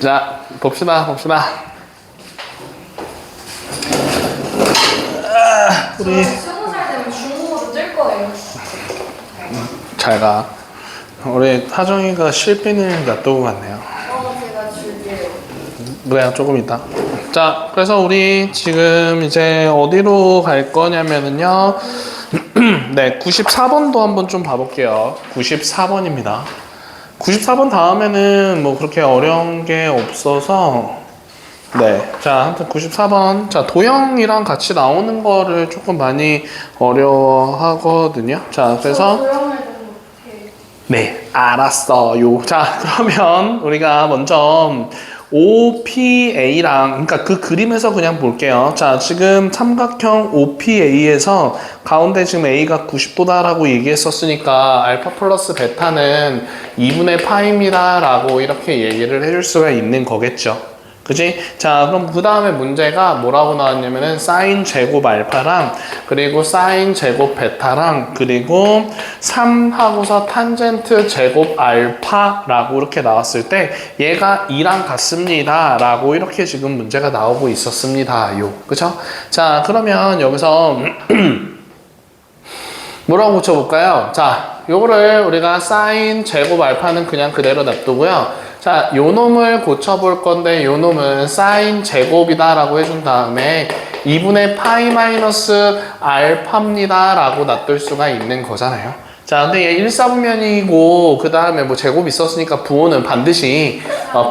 자, 봅시다. 우리 20살 되면 중국어로 뜰 거예요. 잘 가. 우리 하정이가 실핀을 놔두고 갔네요. 제가 줄게요. 그래요, 조금 있다. 자, 그래서 우리 지금 이제 어디로 갈 거냐면은요. 네, 94번도 한번 좀 봐볼게요. 94번입니다. 94번 다음에는 뭐 그렇게 어려운 게 없어서 네, 자, 아무튼 94번. 자, 도형이랑 같이 나오는 거를 조금 많이 어려워하거든요. 자, 그래서 도형을 좀 이렇게 네, 알았어요. 자, 그러면 우리가 먼저 OPA랑, 그러니까 그 그림에서 그냥 볼게요. 자, 지금 삼각형 OPA에서 가운데 지금 A가 90도다라고 얘기했었으니까 알파 플러스 베타는 2분의 파입니다 라고 이렇게 얘기를 해줄 수가 있는 거겠죠. 그지? 자, 그럼 그 다음에 문제가 뭐라고 나왔냐면은 사인 제곱 알파랑 그리고 사인 제곱 베타랑 그리고 3하고서 탄젠트 제곱 알파라고 이렇게 나왔을 때 얘가 2랑 같습니다 라고 이렇게 지금 문제가 나오고 있었습니다. 그쵸? 자, 그러면 여기서 뭐라고 고쳐볼까요? 자, 요거를 우리가 사인 제곱 알파는 그냥 그대로 놔두고요. 자, 요 놈을 고쳐볼 건데 요 놈은 사인 제곱이다 라고 해준 다음에 2분의 파이 마이너스 알파입니다 라고 놔둘 수가 있는 거잖아요. 자, 근데 얘 1사분면이고 그 다음에 뭐 제곱이 있었으니까 부호는 반드시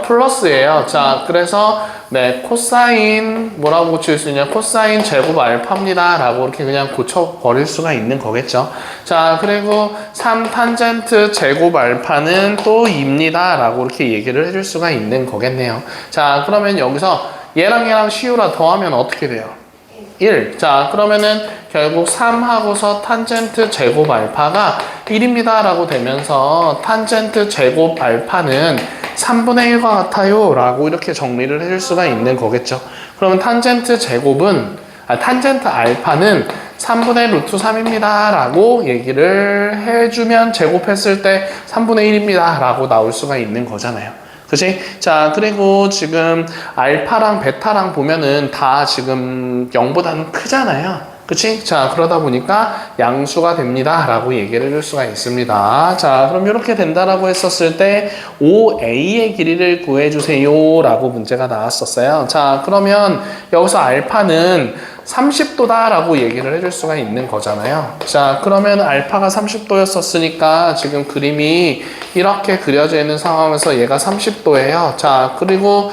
플러스예요. 자, 그래서 네, 코사인 뭐라고 고칠 수 있냐? 코사인 제곱 알파입니다 라고 이렇게 그냥 고쳐버릴 수가 있는 거겠죠. 자, 그리고 3탄젠트 제곱 알파는 또 2입니다 라고 이렇게 얘기를 해줄 수가 있는 거겠네요. 자, 그러면 여기서 얘랑 시우라 더하면 어떻게 돼요? 1. 자, 그러면은 결국 3하고서 탄젠트 제곱 알파가 1입니다 라고 되면서 탄젠트 제곱 알파는 3분의 1과 같아요 라고 이렇게 정리를 해줄 수가 있는 거겠죠. 그러면 탄젠트 제곱은 탄젠트 알파는 3분의 루트 3입니다 라고 얘기를 해주면 제곱했을 때 3분의 1입니다 라고 나올 수가 있는 거잖아요. 그치? 자, 그리고 지금 알파랑 베타랑 보면은 다 지금 0보다는 크잖아요. 그치? 자, 그러다 보니까 양수가 됩니다 라고 얘기를 해줄 수가 있습니다. 자, 그럼 이렇게 된다라고 했었을 때 OA의 길이를 구해주세요 라고 문제가 나왔었어요. 자, 그러면 여기서 알파는 30도다 라고 얘기를 해줄 수가 있는 거잖아요. 자, 그러면 알파가 30도였었으니까 지금 그림이 이렇게 그려져 있는 상황에서 얘가 30도예요. 자, 그리고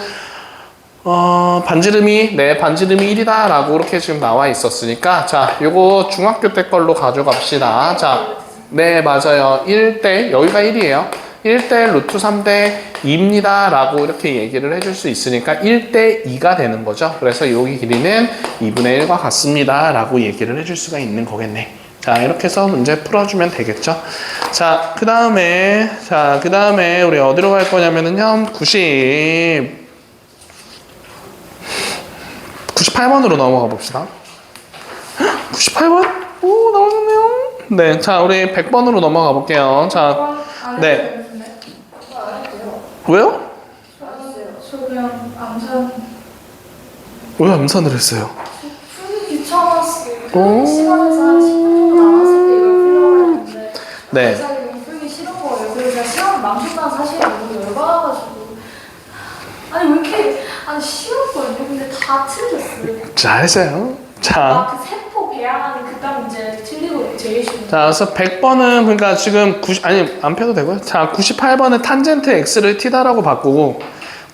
반지름이 1이다 라고 이렇게 지금 나와 있었으니까 자, 요거 중학교 때 걸로 가져갑시다. 자, 네, 맞아요. 1대 여기가 1이에요. 1대 루트 3대 2입니다 라고 이렇게 얘기를 해줄 수 있으니까 1대 2가 되는 거죠. 그래서 여기 길이는 2분의 1과 같습니다 라고 얘기를 해줄 수가 있는 거겠네. 자, 이렇게 해서 문제 풀어주면 되겠죠. 자, 그 다음에 우리 어디로 갈 거냐면은요 98번으로 넘어가 봅시다. 98번? 오, 나오셨네요. 네, 자, 우리 100번으로 넘어가 볼게요. 자, 네. 왜요? 저 그냥 암산. 왜 암산을 했어요? 풀기 귀찮았어요. 풀기 시간에서 한 10분 정도 남았을 때 이걸 풀려고 했는데 네. 갑자기 너무 풀기 싫은 거예요. 그래서 제가 시간을 멈췄다는 사실이 너무 열받아가지고 아니 왜 이렇게 쉬웠거든요. 근데 다 틀렸어요. 잘했어요. 자. 그 세포 배양하는 그딴 문제 틀리고 제일 쉬운. 자, 그래서 100번은 그러니까 지금 안 펴도 되고요. 자, 98번은 탄젠트 x를 t다라고 바꾸고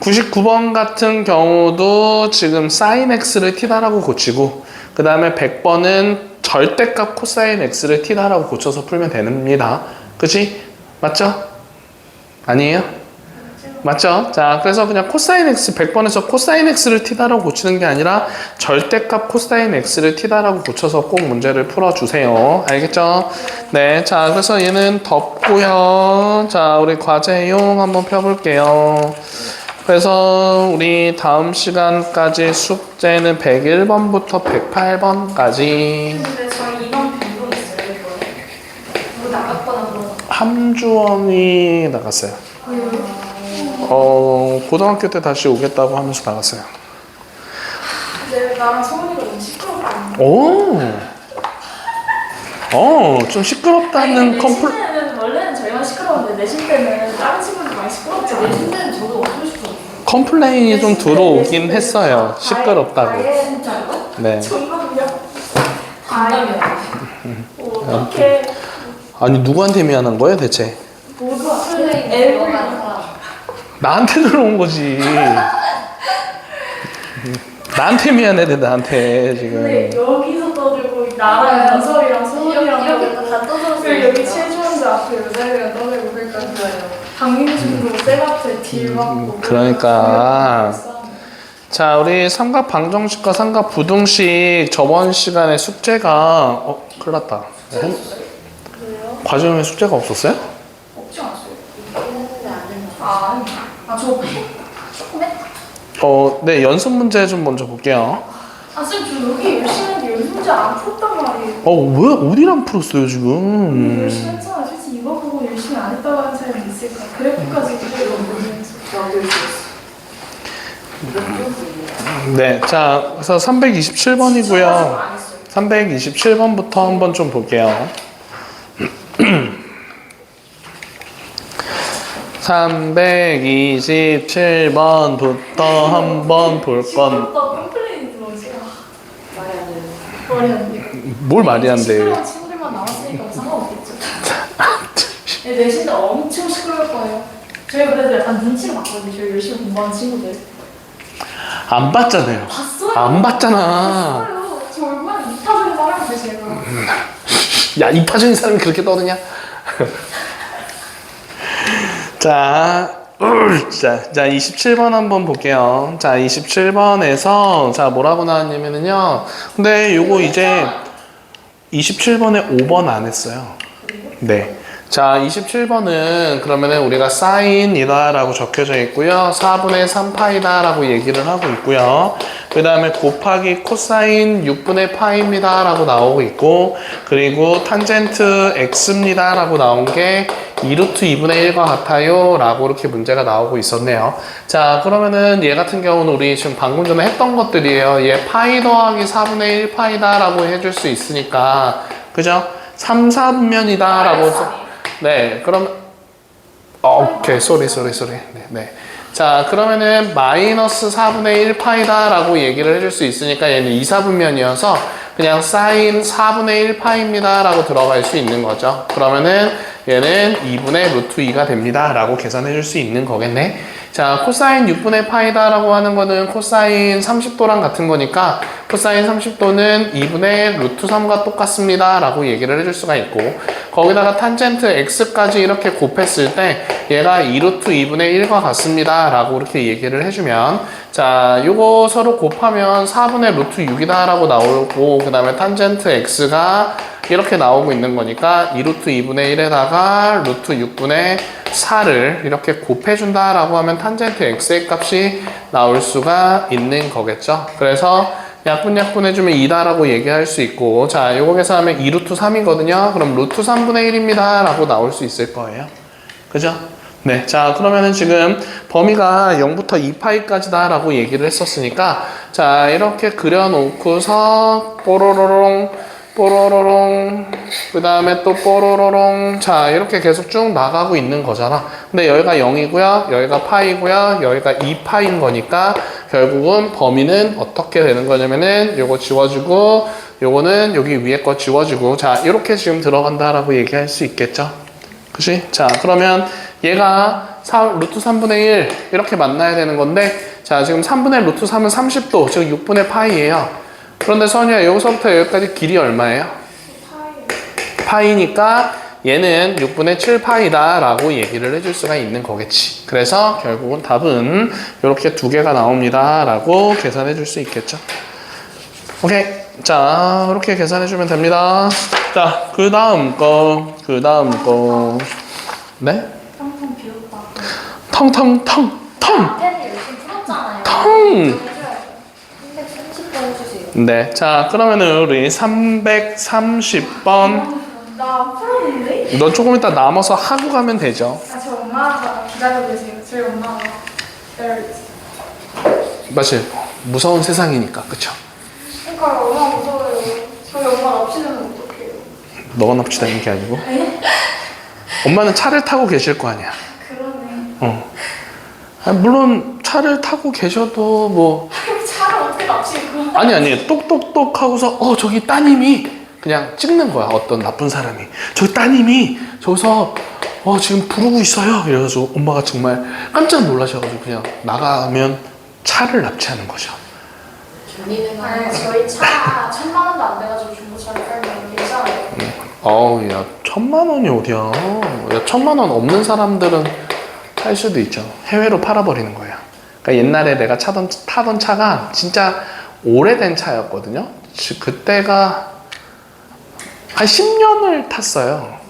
99번 같은 경우도 지금 sin x를 t다라고 고치고 그 다음에 100번은 절대값 코사인 x를 t다라고 고쳐서 풀면 됩니다. 그치? 맞죠? 아니에요? 맞죠? 자, 그래서 그냥 코사인 x 100번에서 코사인 x를 t다라고 고치는 게 아니라 절대값 코사인 x를 t다라고 고쳐서 꼭 문제를 풀어주세요. 알겠죠? 네, 자, 그래서 얘는 덮고요. 자, 우리 과제용 한번 펴볼게요. 그래서 우리 다음 시간까지 숙제는 101번부터 108번까지. 근데 저희 인원 변동 있어요, 이번에? 누구 나갔거나 그런 거? 함주원이 나갔어요. 고등학교 때 다시 오겠다고 하면서 나갔어요. 근데 나랑 소은이가 너무 시끄럽거든요. 좀 시끄럽다는 컴플. 내신 때는 원래는 저희만 시끄러운데 내신 때는 다른 친구들 많이 시끄럽죠. 내신 때는 저도 어쩔 수 없어요. 컴플레인이 좀 들어오긴 했어요. 시끄럽다고. 아예 진짜요? 네. 정말요? 아예. 어떻게 아니 누구한테 미안한 거예요 대체? 모두한테 애를 나한테 들어온 거지. 나한테 미안해 돼 나한테 근데 지금. 여기서 떠들고 나랑 연설이랑 소은이랑 이렇게 다 떠들었어요. 그리고 여기 최주원자 앞에 여자애가 떠들고 그러니까 강민준으로 쌤 앞에 딜 맞고 그러니까. 자 우리 삼각 방정식과 삼각 부등식 저번 시간에 숙제가 큰일 났다. 왜요? 과정에 숙제가 없었어요? 없지 않았어요? 했는데 안 된다. 저 조금 했다. 네 연습 문제 좀 먼저 볼게요. 쌤, 저 여기 열심히 했는데 연습 문제 안 풀었단 말이에요. 왜 어디랑 풀었어요 지금? 열심히 했잖아. 솔직히 이거 보고 열심히 안 했다고 하는 사람이 있을까? 그래프까지 그대로 보면서. 네, 자 그래서 327번이고요. 327번부터 한번 좀 볼게요. 327번부터 한번 볼 건. 시끄럽다 컴플레인 들어오지. 말이 안 돼. 뭘 말이 안 돼요? 시끄러운 친구들만 나왔으니까 상관없겠죠. 네, 내신데 엄청 시끄러울 거예요. 저희 그래도 약간 눈치를 봤거든요. 저희 열심히 공부하는 친구들. 안 봤잖아요. 봤어요? 안 봤잖아. 봤어요. 저 얼마나 이타적인 사람인데 제가. 야, 이타적인 사람이 그렇게 떠드냐? 자, 27번 한번 볼게요. 자, 27번에서, 자, 뭐라고 나왔냐면요. 근데 요거 이제 27번에 5번 안 했어요. 네. 자, 27번은 그러면은 우리가 사인이다 라고 적혀져 있고요. 4분의 3파이다 라고 얘기를 하고 있고요. 그 다음에 곱하기 코사인 6분의 파입니다 라고 나오고 있고, 그리고 탄젠트 x입니다 라고 나온 게 2루트 2분의 1과 같아요 라고 이렇게 문제가 나오고 있었네요. 자, 그러면은 얘 같은 경우는 우리 지금 방금 전에 했던 것들이에요. 얘 파이 더하기 4분의 1 파이다 라고 해줄 수 있으니까, 그죠? 3, 4분면이다 라고. 네, 그럼 오케이, 쏘리. 네. 자, 그러면은 마이너스 4분의 1 파이다 라고 얘기를 해줄 수 있으니까 얘는 2, 4분면이어서 그냥 사인 4분의 1 파입니다 라고 들어갈 수 있는 거죠. 그러면은 얘는 2분의 루트 2가 됩니다 라고 계산해 줄 수 있는 거겠네. 자, 코사인 6분의 파이다 라고 하는 거는 코사인 30도랑 같은 거니까 코사인 30도는 2분의 루트 3과 똑같습니다 라고 얘기를 해줄 수가 있고, 거기다가 탄젠트 x까지 이렇게 곱했을 때 얘가 2루트 2분의 1과 같습니다 라고 이렇게 얘기를 해주면, 자, 요거 서로 곱하면 4분의 루트 6이다 라고 나오고, 그 다음에 탄젠트 x가 이렇게 나오고 있는 거니까 2루트 2분의 1에다가 루트 6분의 4를 이렇게 곱해준다 라고 하면 탄젠트 x의 값이 나올 수가 있는 거겠죠. 그래서 약분 해주면 2다 라고 얘기할 수 있고, 자, 요거 계산하면 2루트 3이거든요. 그럼 루트 3분의 1입니다 라고 나올 수 있을 거예요. 그죠? 네, 자, 그러면은 지금 범위가 0부터 2파이까지다 라고 얘기를 했었으니까, 자, 이렇게 그려놓고서 뽀로로롱 그 다음에 또 뽀로로롱, 자, 이렇게 계속 쭉 나가고 있는 거잖아. 근데 여기가 0이고요 여기가 파이고요 여기가 2파인 거니까 결국은 범위는 어떻게 되는 거냐면은 요거 지워주고 요거는 여기 위에 거 지워주고, 자, 이렇게 지금 들어간다라고 얘기할 수 있겠죠. 그치? 자, 그러면 얘가 루트 3분의 1 이렇게 만나야 되는 건데, 자, 지금 3분의 루트 3은 30도, 즉 6분의 파이예요. 그런데 선이야, 여기서부터 여기까지 길이 얼마예요? 파이니까 얘는 6분의 7파이다 라고 얘기를 해줄 수가 있는 거겠지. 그래서 결국은 답은 이렇게 두 개가 나옵니다 라고 계산해 줄 수 있겠죠. 오케이, 자, 이렇게 계산해 주면 됩니다. 자, 그 다음 거 네? 텅텅 비었다. 텅텅텅텅 펜이 열심히 풀었잖아요. 텅. 330번 해주세요. 네, 자, 그러면은 우리 330번 나 풀었는데? 넌 조금 이따 남아서 하고 가면 되죠. 저 엄마가 기다리고 기다리고 계세요. 저희 엄마가 기다리고 있어요. 맞아요. 무서운 세상이니까, 그쵸? 그러니까 엄마 무서워요. 저희 엄마 납치되면 어떡해요? 너가 납치되는 게 아니고. 엄마는 차를 타고 계실 거 아니야. 그러네. 물론 차를 타고 계셔도 뭐 차를 어떻게 납치고? 아니 똑똑똑 하고서 저기 따님이 그냥 찍는 거야. 어떤 나쁜 사람이 저기 따님이 저기서 지금 부르고 있어요. 이래가지고 엄마가 정말 깜짝 놀라셔가지고 그냥 나가면 차를 납치하는 거죠. 아니 저희 차 1,000만 원도 안 돼가지고 중고차를 팔면 괜찮아요. 야 1,000만 원이 어디야? 야 1,000만 원 없는 사람들은 살 수도 있죠. 해외로 팔아버리는 거예요. 그러니까 옛날에 내가 타던 차가 진짜 오래된 차였거든요. 그때가 한 10년을 탔어요.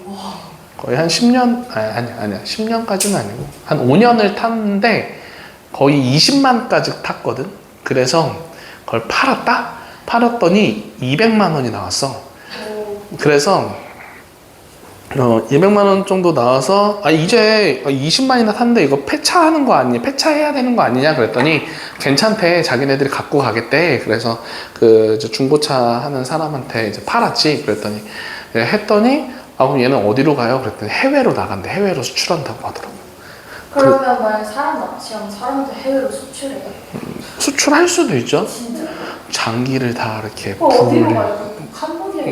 거의 한 10년, 아니야. 10년까지는 아니고. 한 5년을 탔는데 거의 20만까지 탔거든. 그래서 그걸 팔았더니 200만 원이 나왔어. 그래서 200만 원 정도 나와서 이제 20만이나 탔는데 이거 폐차하는 거 아니냐, 폐차해야 되는 거 아니냐 그랬더니 괜찮대. 자기네들이 갖고 가겠대. 그래서 그 중고차 하는 사람한테 이제 팔았지. 그랬더니 했더니 그럼 얘는 어디로 가요? 그랬더니 해외로 나간대. 해외로 수출한다고 하더라고. 그러면 만약 사람 납치하면 사람들 해외로 수출해요? 수출할 수도 있죠. 진짜? 장기를 다 이렇게 어디로 가요? 캄보디아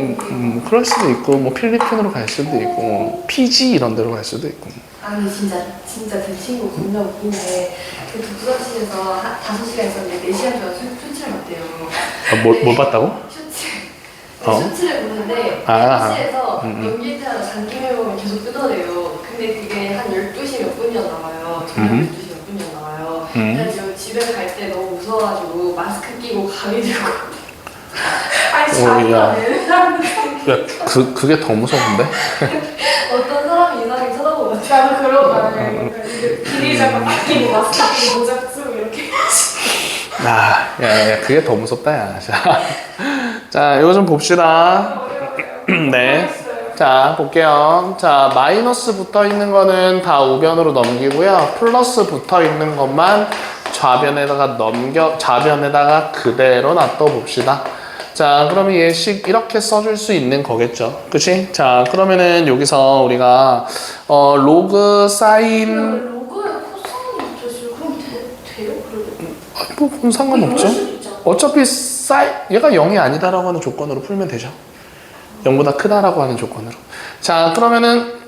그럴 수도 있고 뭐 필리핀으로 갈 수도 있고 뭐 피지 이런 데로 갈 수도 있고. 아니 진짜 제 친구 겁나 웃긴데 그 독서실에서 5시간 있었는데 4시간 동안 슈츠를 봤대요. 뭘 봤다고? 슈츠를 보는데 슈츠에서 연기할 때마다 장기 메모를 계속 뜯어내요. 근데 그게 한 12시 몇 분이었나 봐요. 저녁 12시 몇 분이었나 봐요. 그래서 집에 갈 때 너무 무서워가지고 마스크 끼고 가위 들고 아니 자기가 왜 그게 더 무서운데? 어떤 사람이 이상하게 쳐다보고 나도 그러고 가요. 길이 잠깐 바뀌고 마스크 끼고 모자 쓰고 이렇게. 야, 그게 더 무섭다, 야. 자, 이거 좀 봅시다. 네. 자, 볼게요. 자, 마이너스 붙어 있는 거는 다 우변으로 넘기고요. 플러스 붙어 있는 것만 좌변에다가 그대로 놔둬 봅시다. 자, 그러면 예식 이렇게 써줄 수 있는 거겠죠. 그치? 자, 그러면은 여기서 우리가, 로그 사인, 로그에 코사인이 붙어있어요. 그럼 돼요? 그래도? 뭐, 그건 상관없죠. 어차피 얘가 0이 아니다라고 하는 조건으로 풀면 되죠. 0보다 크다라고 하는 조건으로. 자, 그러면은,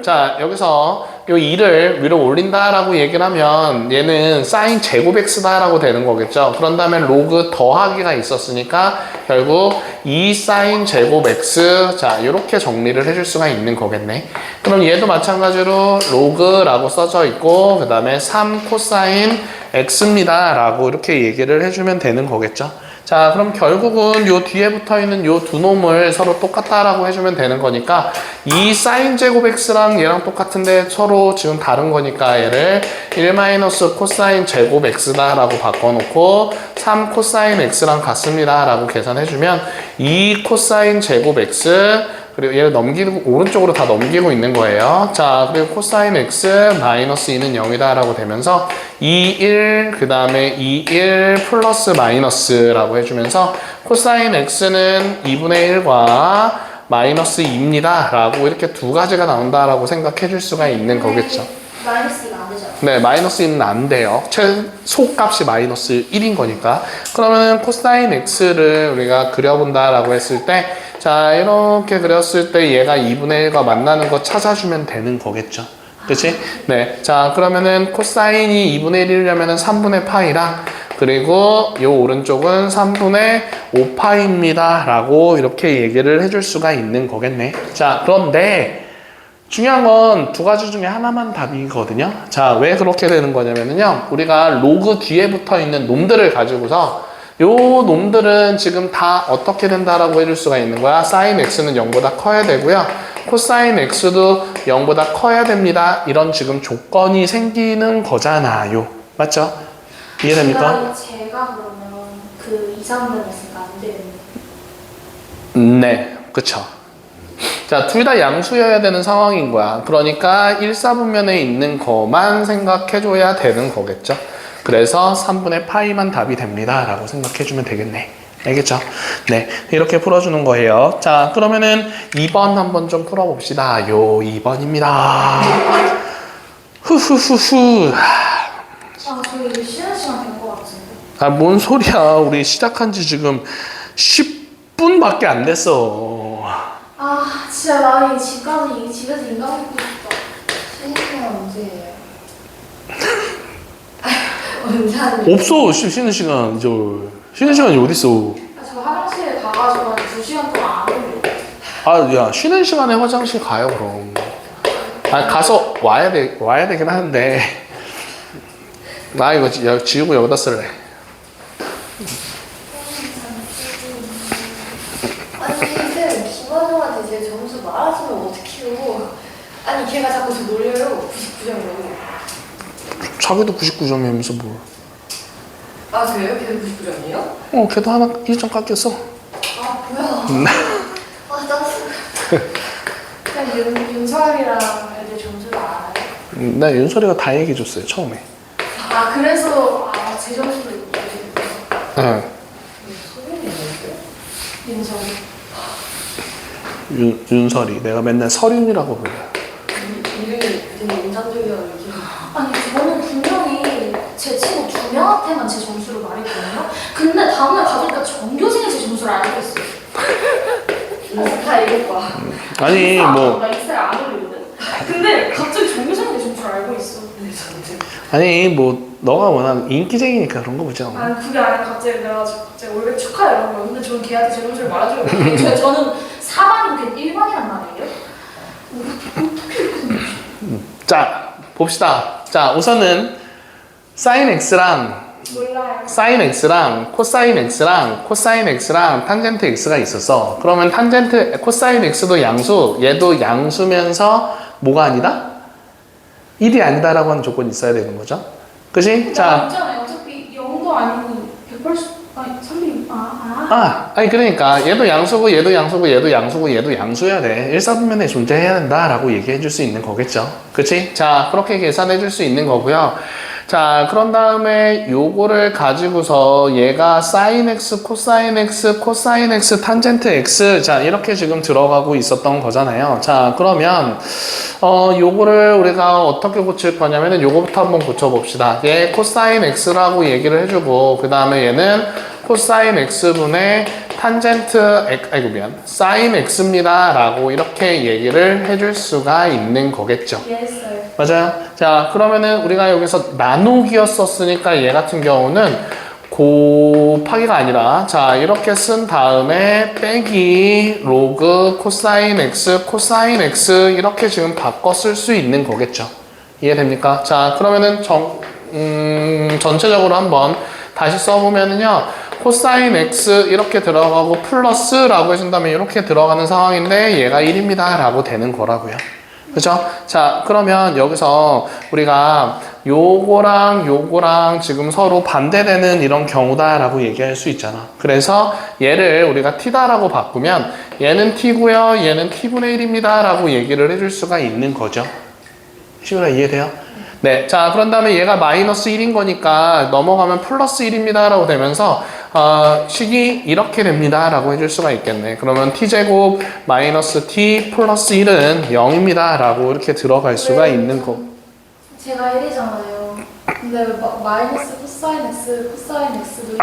자, 여기서 요 2를 위로 올린다라고 얘기를 하면 얘는 사인 제곱 x다라고 되는 거겠죠. 그런 다음에 로그 더하기가 있었으니까 결국 2 사인 제곱 x, 자, 이렇게 정리를 해줄 수가 있는 거겠네. 그럼 얘도 마찬가지로 로그라고 써져 있고, 그 다음에 3 코사인 x입니다 라고 이렇게 얘기를 해주면 되는 거겠죠. 자, 그럼 결국은 요 뒤에 붙어 있는 요 두 놈을 서로 똑같다라고 해주면 되는 거니까 이 사인 제곱 x랑 얘랑 똑같은데 서로 지금 다른 거니까 얘를 1 마이너스 코사인 제곱 x다라고 바꿔놓고 3 코사인 x랑 같습니다 라고 계산해주면 2 코사인 제곱 x 그리고 얘를 오른쪽으로 다 넘기고 있는 거예요. 자, 그리고 코사인 x 마이너스 2는 0이다 라고 되면서 2, 1, 그 다음에 2, 1 플러스 마이너스라고 해주면서 코사인 x는 2분의 1과 마이너스 2입니다 라고 이렇게 두 가지가 나온다라고 생각해 줄 수가 있는 거겠죠. 마이너스가 안 되죠. 네, 마이너스 2는 안 돼요. 최소값이 마이너스 1인 거니까. 그러면은 코사인 x를 우리가 그려본다라고 했을 때, 자, 이렇게 그렸을 때 얘가 2분의 1과 만나는 거 찾아주면 되는 거겠죠. 그치? 네. 자, 그러면은 코사인이 2분의 1이려면은 3분의 파이랑, 그리고 요 오른쪽은 3분의 5파이입니다. 라고 이렇게 얘기를 해줄 수가 있는 거겠네. 자, 그런데, 중요한 건 두 가지 중에 하나만 답이거든요. 자, 왜 그렇게 되는 거냐면요. 우리가 로그 뒤에 붙어 있는 놈들을 가지고서 요 놈들은 지금 다 어떻게 된다라고 해줄 수가 있는 거야. 사인 x는 0보다 커야 되고요. 코사인 x도 0보다 커야 됩니다. 이런 지금 조건이 생기는 거잖아요. 맞죠? 이해됩니까? 제가 그러면 그 2, 3분 했으니까 안 되는. 네, 그쵸. 자, 둘 다 양수여야 되는 상황인 거야. 그러니까 1사분면에 있는 거만 생각해줘야 되는 거겠죠. 그래서 3분의 파이만 답이 됩니다. 라고 생각해주면 되겠네. 알겠죠? 네, 이렇게 풀어주는 거예요. 자, 그러면은 2번 한번 좀 풀어봅시다. 요 2번입니다. 후후후후. 아, 저희 이제 쉬는 시간 된 것 같은데. 아, 뭔 소리야. 우리 시작한 지 지금 10분밖에 안 됐어. 아, 진짜 나 집까지 집에서 인간 먹고 싶다. 쉬는 시간 언제예요? 언제 하는 없어. 쉬는 시간. 쉬는 시간이 어딨어. 아, 저 화장실에 가가지고 한 2시간 동안 안 오고. 아, 야, 쉬는 시간에 화장실 가요, 그럼. 아, 가서 와야 되긴 하는데. 나 이거 지우고 여기다 쓸래. 아니 쌤 김원종한테 제 점수 말하시면 어떡해요. 아니 걔가 자꾸 저 놀려요. 99점이라고. 자기도 99점이면서 뭘. 아 그래요? 걔도 99점이에요? 걔도 하나 1점 깎였어. 아 뭐야. 아 짜증나. 그냥 윤설이랑 애들 점수를 알아요. 나 윤설이가 다 얘기해줬어요, 처음에. 아, 그래서 제 점수를 이렇게 응. 소민이 있는데? 윤설이. 윤설이. 내가 맨날 설윤이라고 불러. 이름이 되게 인상적이라고 얘기해. 아니, 저는 분명히 제 친구 2명한테만 제 점수를 말했거든요. 근데 다음날 가보니까 전교생이 제 점수를 알고 있어요. 다 읽을 거야. 아니, 뭐. 나 익셀 안 올리거든. 근데 갑자기 전교생이 제 점수를 알고 있어. 아니, 뭐, 너가 워낙 인기쟁이니까 그런 거 보죠. 아니, 그게 아니라 갑자기 원래 축하해 이런 거. 근데 저는 걔한테 제 점수를 말해줘요. 저는 4반이고 걔 1반이란 말이에요. 자, 봅시다. 자, 우선은 sin x랑 몰라요. sin x랑 코사인 x랑 코사인 x랑 탄젠트 x가 있었어. 그러면 탄젠트 코사인 x도 양수, 얘도 양수면서 뭐가 아니다? 1이 아니다라고 하는 조건이 있어야 되는 거죠. 그치? 자, 있잖아요. 어차피 0도 아니고 180, 아니 300, 아니 그러니까 얘도 양수고 얘도 양수고 얘도 양수고 얘도 양수여야 돼. 1사분면에 존재해야 된다라고 얘기해 줄 수 있는 거겠죠. 그치? 자, 그렇게 계산해 줄 수 있는 거고요. 자, 그런 다음에 요거를 가지고서 얘가 sin x, 코사인 x, 코사인 x, 탄젠트 x, 자, 이렇게 지금 들어가고 있었던 거잖아요. 자, 그러면 요거를 우리가 어떻게 고칠 거냐면은 요거부터 한번 고쳐봅시다. 얘 코사인 x라고 얘기를 해주고, 그 다음에 얘는 코사인 x분의 탄젠트 sin x입니다 라고 이렇게 얘기를 해줄 수가 있는 거겠죠. 이해했어요. 맞아요. 자, 그러면은 우리가 여기서 나누기였었으니까 얘 같은 경우는 곱하기가 아니라, 자, 이렇게 쓴 다음에 빼기 로그 코사인 x 코사인 x 이렇게 지금 바꿔 쓸 수 있는 거겠죠. 이해됩니까? 자, 그러면은 전체적으로 한번 다시 써보면은요, 코사인 x 이렇게 들어가고 플러스라고 해준다면 이렇게 들어가는 상황인데 얘가 1입니다 라고 되는 거라고요. 그죠? 자, 그러면 여기서 우리가 요거랑 지금 서로 반대되는 이런 경우다라고 얘기할 수 있잖아. 그래서 얘를 우리가 t다라고 바꾸면 얘는 t고요, 얘는 t분의 1입니다 라고 얘기를 해줄 수가 있는 거죠. 시우라 이해돼요? 네. 자, 그런 다음에 얘가 마이너스 1인 거니까 넘어가면 플러스 1입니다 라고 되면서 식이 이렇게 됩니다 라고 해줄 수가 있겠네. 그러면 t제곱 마이너스 t 플러스 1은 0입니다 라고 이렇게 들어갈 수가 있는 거. 제가 1이잖아요. 근데 마이너스 코사인 x, 코사인 x도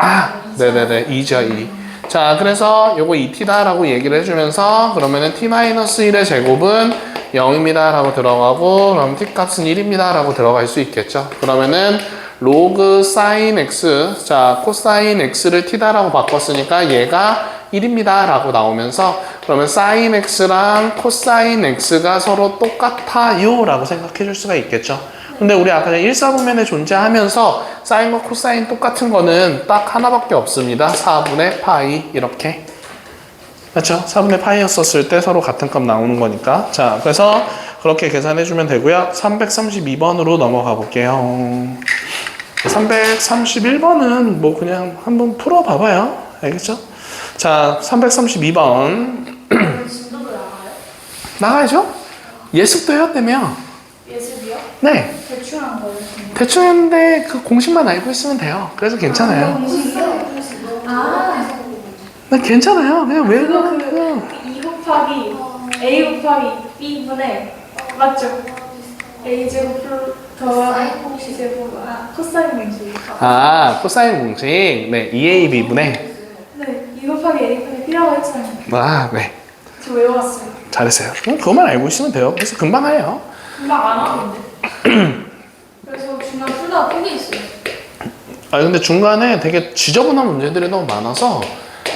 네네네. 2죠, 2. 자, 그래서 요거 2t다 라고 얘기를 해주면서 그러면은 t-1의 제곱은 0입니다 라고 들어가고, 그럼 t 값은 1입니다 라고 들어갈 수 있겠죠. 그러면은 로그 사인 x, 자, 코사인 x를 t다라고 바꿨으니까 얘가 1입니다 라고 나오면서, 그러면 사인 x랑 코사인 x가 서로 똑같아요 라고 생각해 줄 수가 있겠죠. 근데 우리 아까 1사분면에 존재하면서 사인과 코사인 똑같은 거는 딱 하나밖에 없습니다. 4분의 파이 이렇게. 그렇죠? 4분의 파이였었을 때 서로 같은 값 나오는 거니까. 자, 그래서 그렇게 계산해 주면 되고요. 332번으로 넘어가 볼게요. 331번은 뭐 그냥 한번 풀어봐봐요. 알겠죠? 자, 332번. 진도도 나와요? 나가야죠. 예습도 해야 되며. 예습이요? 네. 대충 한 거예요. 대충 했는데 그 공식만 알고 있으면 돼요. 그래서 괜찮아요. 공식이요? 아, 네, 괜찮아요. 그냥 왜 그거 그냥. 2 곱하기 A 곱하기 B분의 맞죠? A 제곱 더하기 C 제곱 코사인 공식. 아, 코사인 공식. 네, 2AB분의. 네, 2 곱하기 A분의 B라고 했잖아요. 아, 네. 저 외워왔어요. 잘했어요. 그것만 알고 있으면 돼요. 그래서 금방 해요. 금방 안 하는데. 그래서 중간 풀다가 포기했어요. 아, 근데 중간에 되게 지저분한 문제들이 너무 많아서.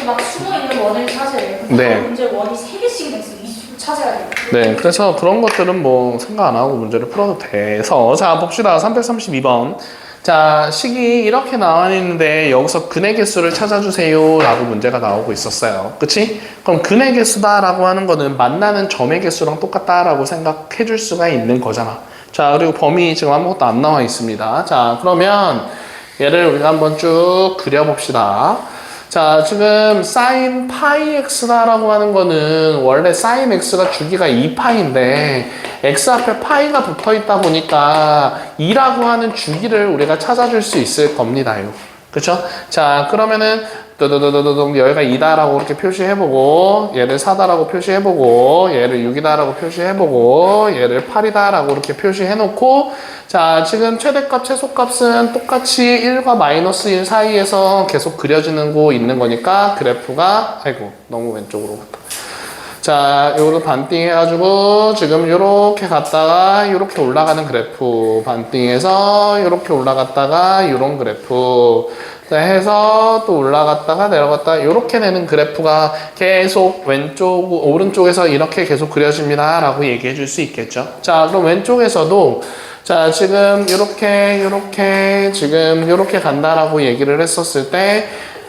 막 숨어있는 원을 찾아야 돼요. 네. 문제 원이 3개씩이나 있어요. 이 수를 찾아야 돼요. 네, 그래서 그런 것들은 뭐 생각 안 하고 문제를 풀어도 돼서. 자, 봅시다. 332번. 자, 식이 이렇게 나와 있는데 여기서 근의 개수를 찾아주세요 라고 문제가 나오고 있었어요. 그치? 그럼 근의 개수다 라고 하는 거는 만나는 점의 개수랑 똑같다 라고 생각해 줄 수가 있는 거잖아. 자, 그리고 범위 지금 아무것도 안 나와 있습니다. 자, 그러면 얘를 우리가 한번 쭉 그려봅시다. 자, 지금 sin 파이 x다라고 하는 거는 원래 sin x가 주기가 2파인데 x 앞에 파이가 붙어 있다 보니까 2라고 하는 주기를 우리가 찾아줄 수 있을 겁니다요. 그쵸? 자, 그러면은 또또또또또 여기가 2다라고 이렇게 표시해보고 얘를 4다라고 표시해보고 얘를 6이다라고 표시해보고 얘를 8이다라고 이렇게 표시해놓고 자, 지금 최대값, 최소값은 똑같이 1과 마이너스 1 사이에서 계속 그려지는 거 있는 거니까 그래프가 아이고 너무 왼쪽으로 갔다. 자, 요거 반띵 해가지고 지금 요렇게 갔다가 요렇게 올라가는 그래프 반띵해서 요렇게 올라갔다가 요런 그래프 해서 또 올라갔다가 내려갔다가 요렇게 되는 그래프가 계속 왼쪽, 오른쪽에서 이렇게 계속 그려집니다 라고 얘기해 줄 수 있겠죠. 자, 그럼 왼쪽에서도 자, 지금 요렇게 지금 요렇게 간다라고 얘기를 했었을 때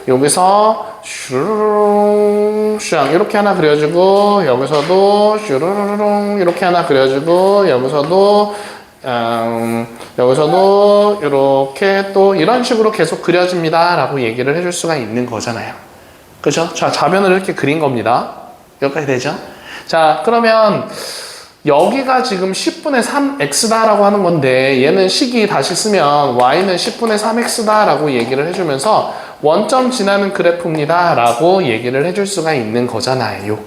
여기서 슈르르릉 슈앙 이렇게 하나 그려주고 여기서도 슈르르릉 이렇게 하나 그려주고 여기서도 이렇게 또 이런 식으로 계속 그려집니다 라고 얘기를 해줄 수가 있는 거잖아요. 그죠? 자, 좌변을 이렇게 그린 겁니다. 여기까지 되죠? 자, 그러면 여기가 지금 10분의 3x다 라고 하는 건데 얘는 식이 다시 쓰면 y는 10분의 3x다 라고 얘기를 해주면서 원점 지나는 그래프입니다 라고 얘기를 해줄 수가 있는 거잖아요.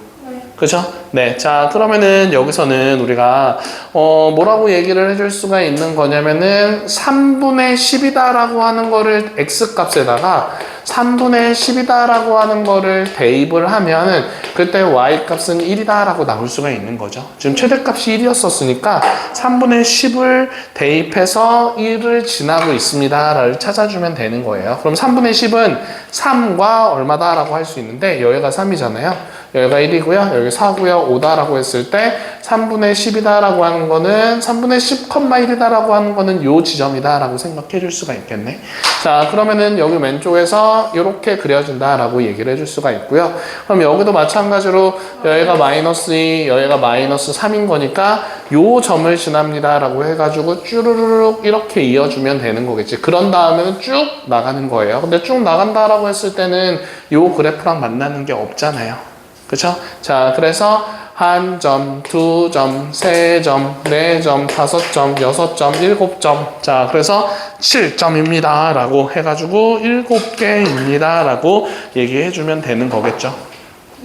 그죠? 네. 자, 그러면은 여기서는 우리가 뭐라고 얘기를 해줄 수가 있는 거냐면은 3분의 10이다 라고 하는 거를 x값에다가 3분의 10이다 라고 하는 거를 대입을 하면은 그때 y값은 1이다 라고 나올 수가 있는 거죠. 지금 최대값이 1이었었으니까 3분의 10을 대입해서 1을 지나고 있습니다 라를 찾아주면 되는 거예요. 그럼 3분의 10은 3과 얼마다 라고 할 수 있는데 여기가 3이잖아요. 여기가 1이고요. 여기 4고요. 5다라고 했을 때 3분의 10이다라고 하는 거는 3분의 10,1이다라고 하는 거는 요 지점이다라고 생각해 줄 수가 있겠네. 자, 그러면은 여기 왼쪽에서 이렇게 그려진다라고 얘기를 해줄 수가 있고요. 그럼 여기도 마찬가지로 여기가 마이너스 2, 여기가 마이너스 3인 거니까 요 점을 지납니다라고 해가지고 쭈르륵 이렇게 이어주면 되는 거겠지. 그런 다음에는 쭉 나가는 거예요. 근데 쭉 나간다라고 했을 때는 요 그래프랑 만나는 게 없잖아요. 그쵸? 자, 그래서 1점, 2점, 3점, 4점, 5점, 6점, 7점. 자, 그래서 7점입니다. 라고 해가지고 7개입니다. 라고 얘기해주면 되는 거겠죠.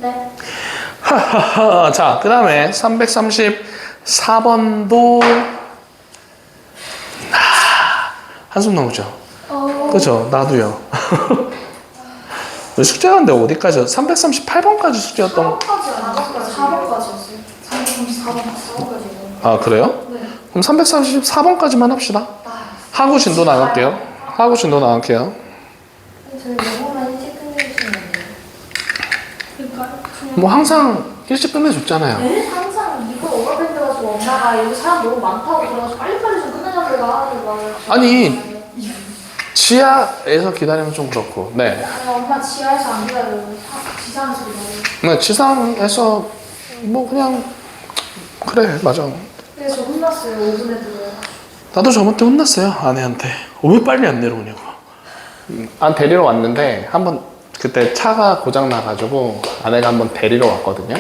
네. 하하하. 자, 그 다음에 334번도 한숨 나오죠? 그죠? 나도요. 숙제하는데 어디까지? 338번까지 숙제였던 거. 4번까지였어요. 334번까지. 아, 그래요? 네. 그럼 334번까지만 합시다. 하고 진도 나갈게요. 하고 진도 나갈게요. 저희 영어만 일찍 끝내주시면 안 돼요? 그러니까 뭐 항상 일찍 끝내줬잖아요. 네? 항상 이거 오버밴드 가지고 엄마가 여기 사람 너무 많다고 그래가지고 빨리빨리 좀 끝내자고 해가 아니, 지하에서 기다리면 좀 그렇고. 네. 아니 엄마 지하에서 안 기다려요. 지상에서 기다려요. 네, 지상에서 뭐 그냥 그래, 맞아. 그래서 저 혼났어요. 5분에 들어요. 나도 저번 때 혼났어요, 아내한테. 왜 빨리 안 내려오냐고. 데리러 왔는데 한번 그때 차가 고장 나가지고 아내가 한번 데리러 왔거든요.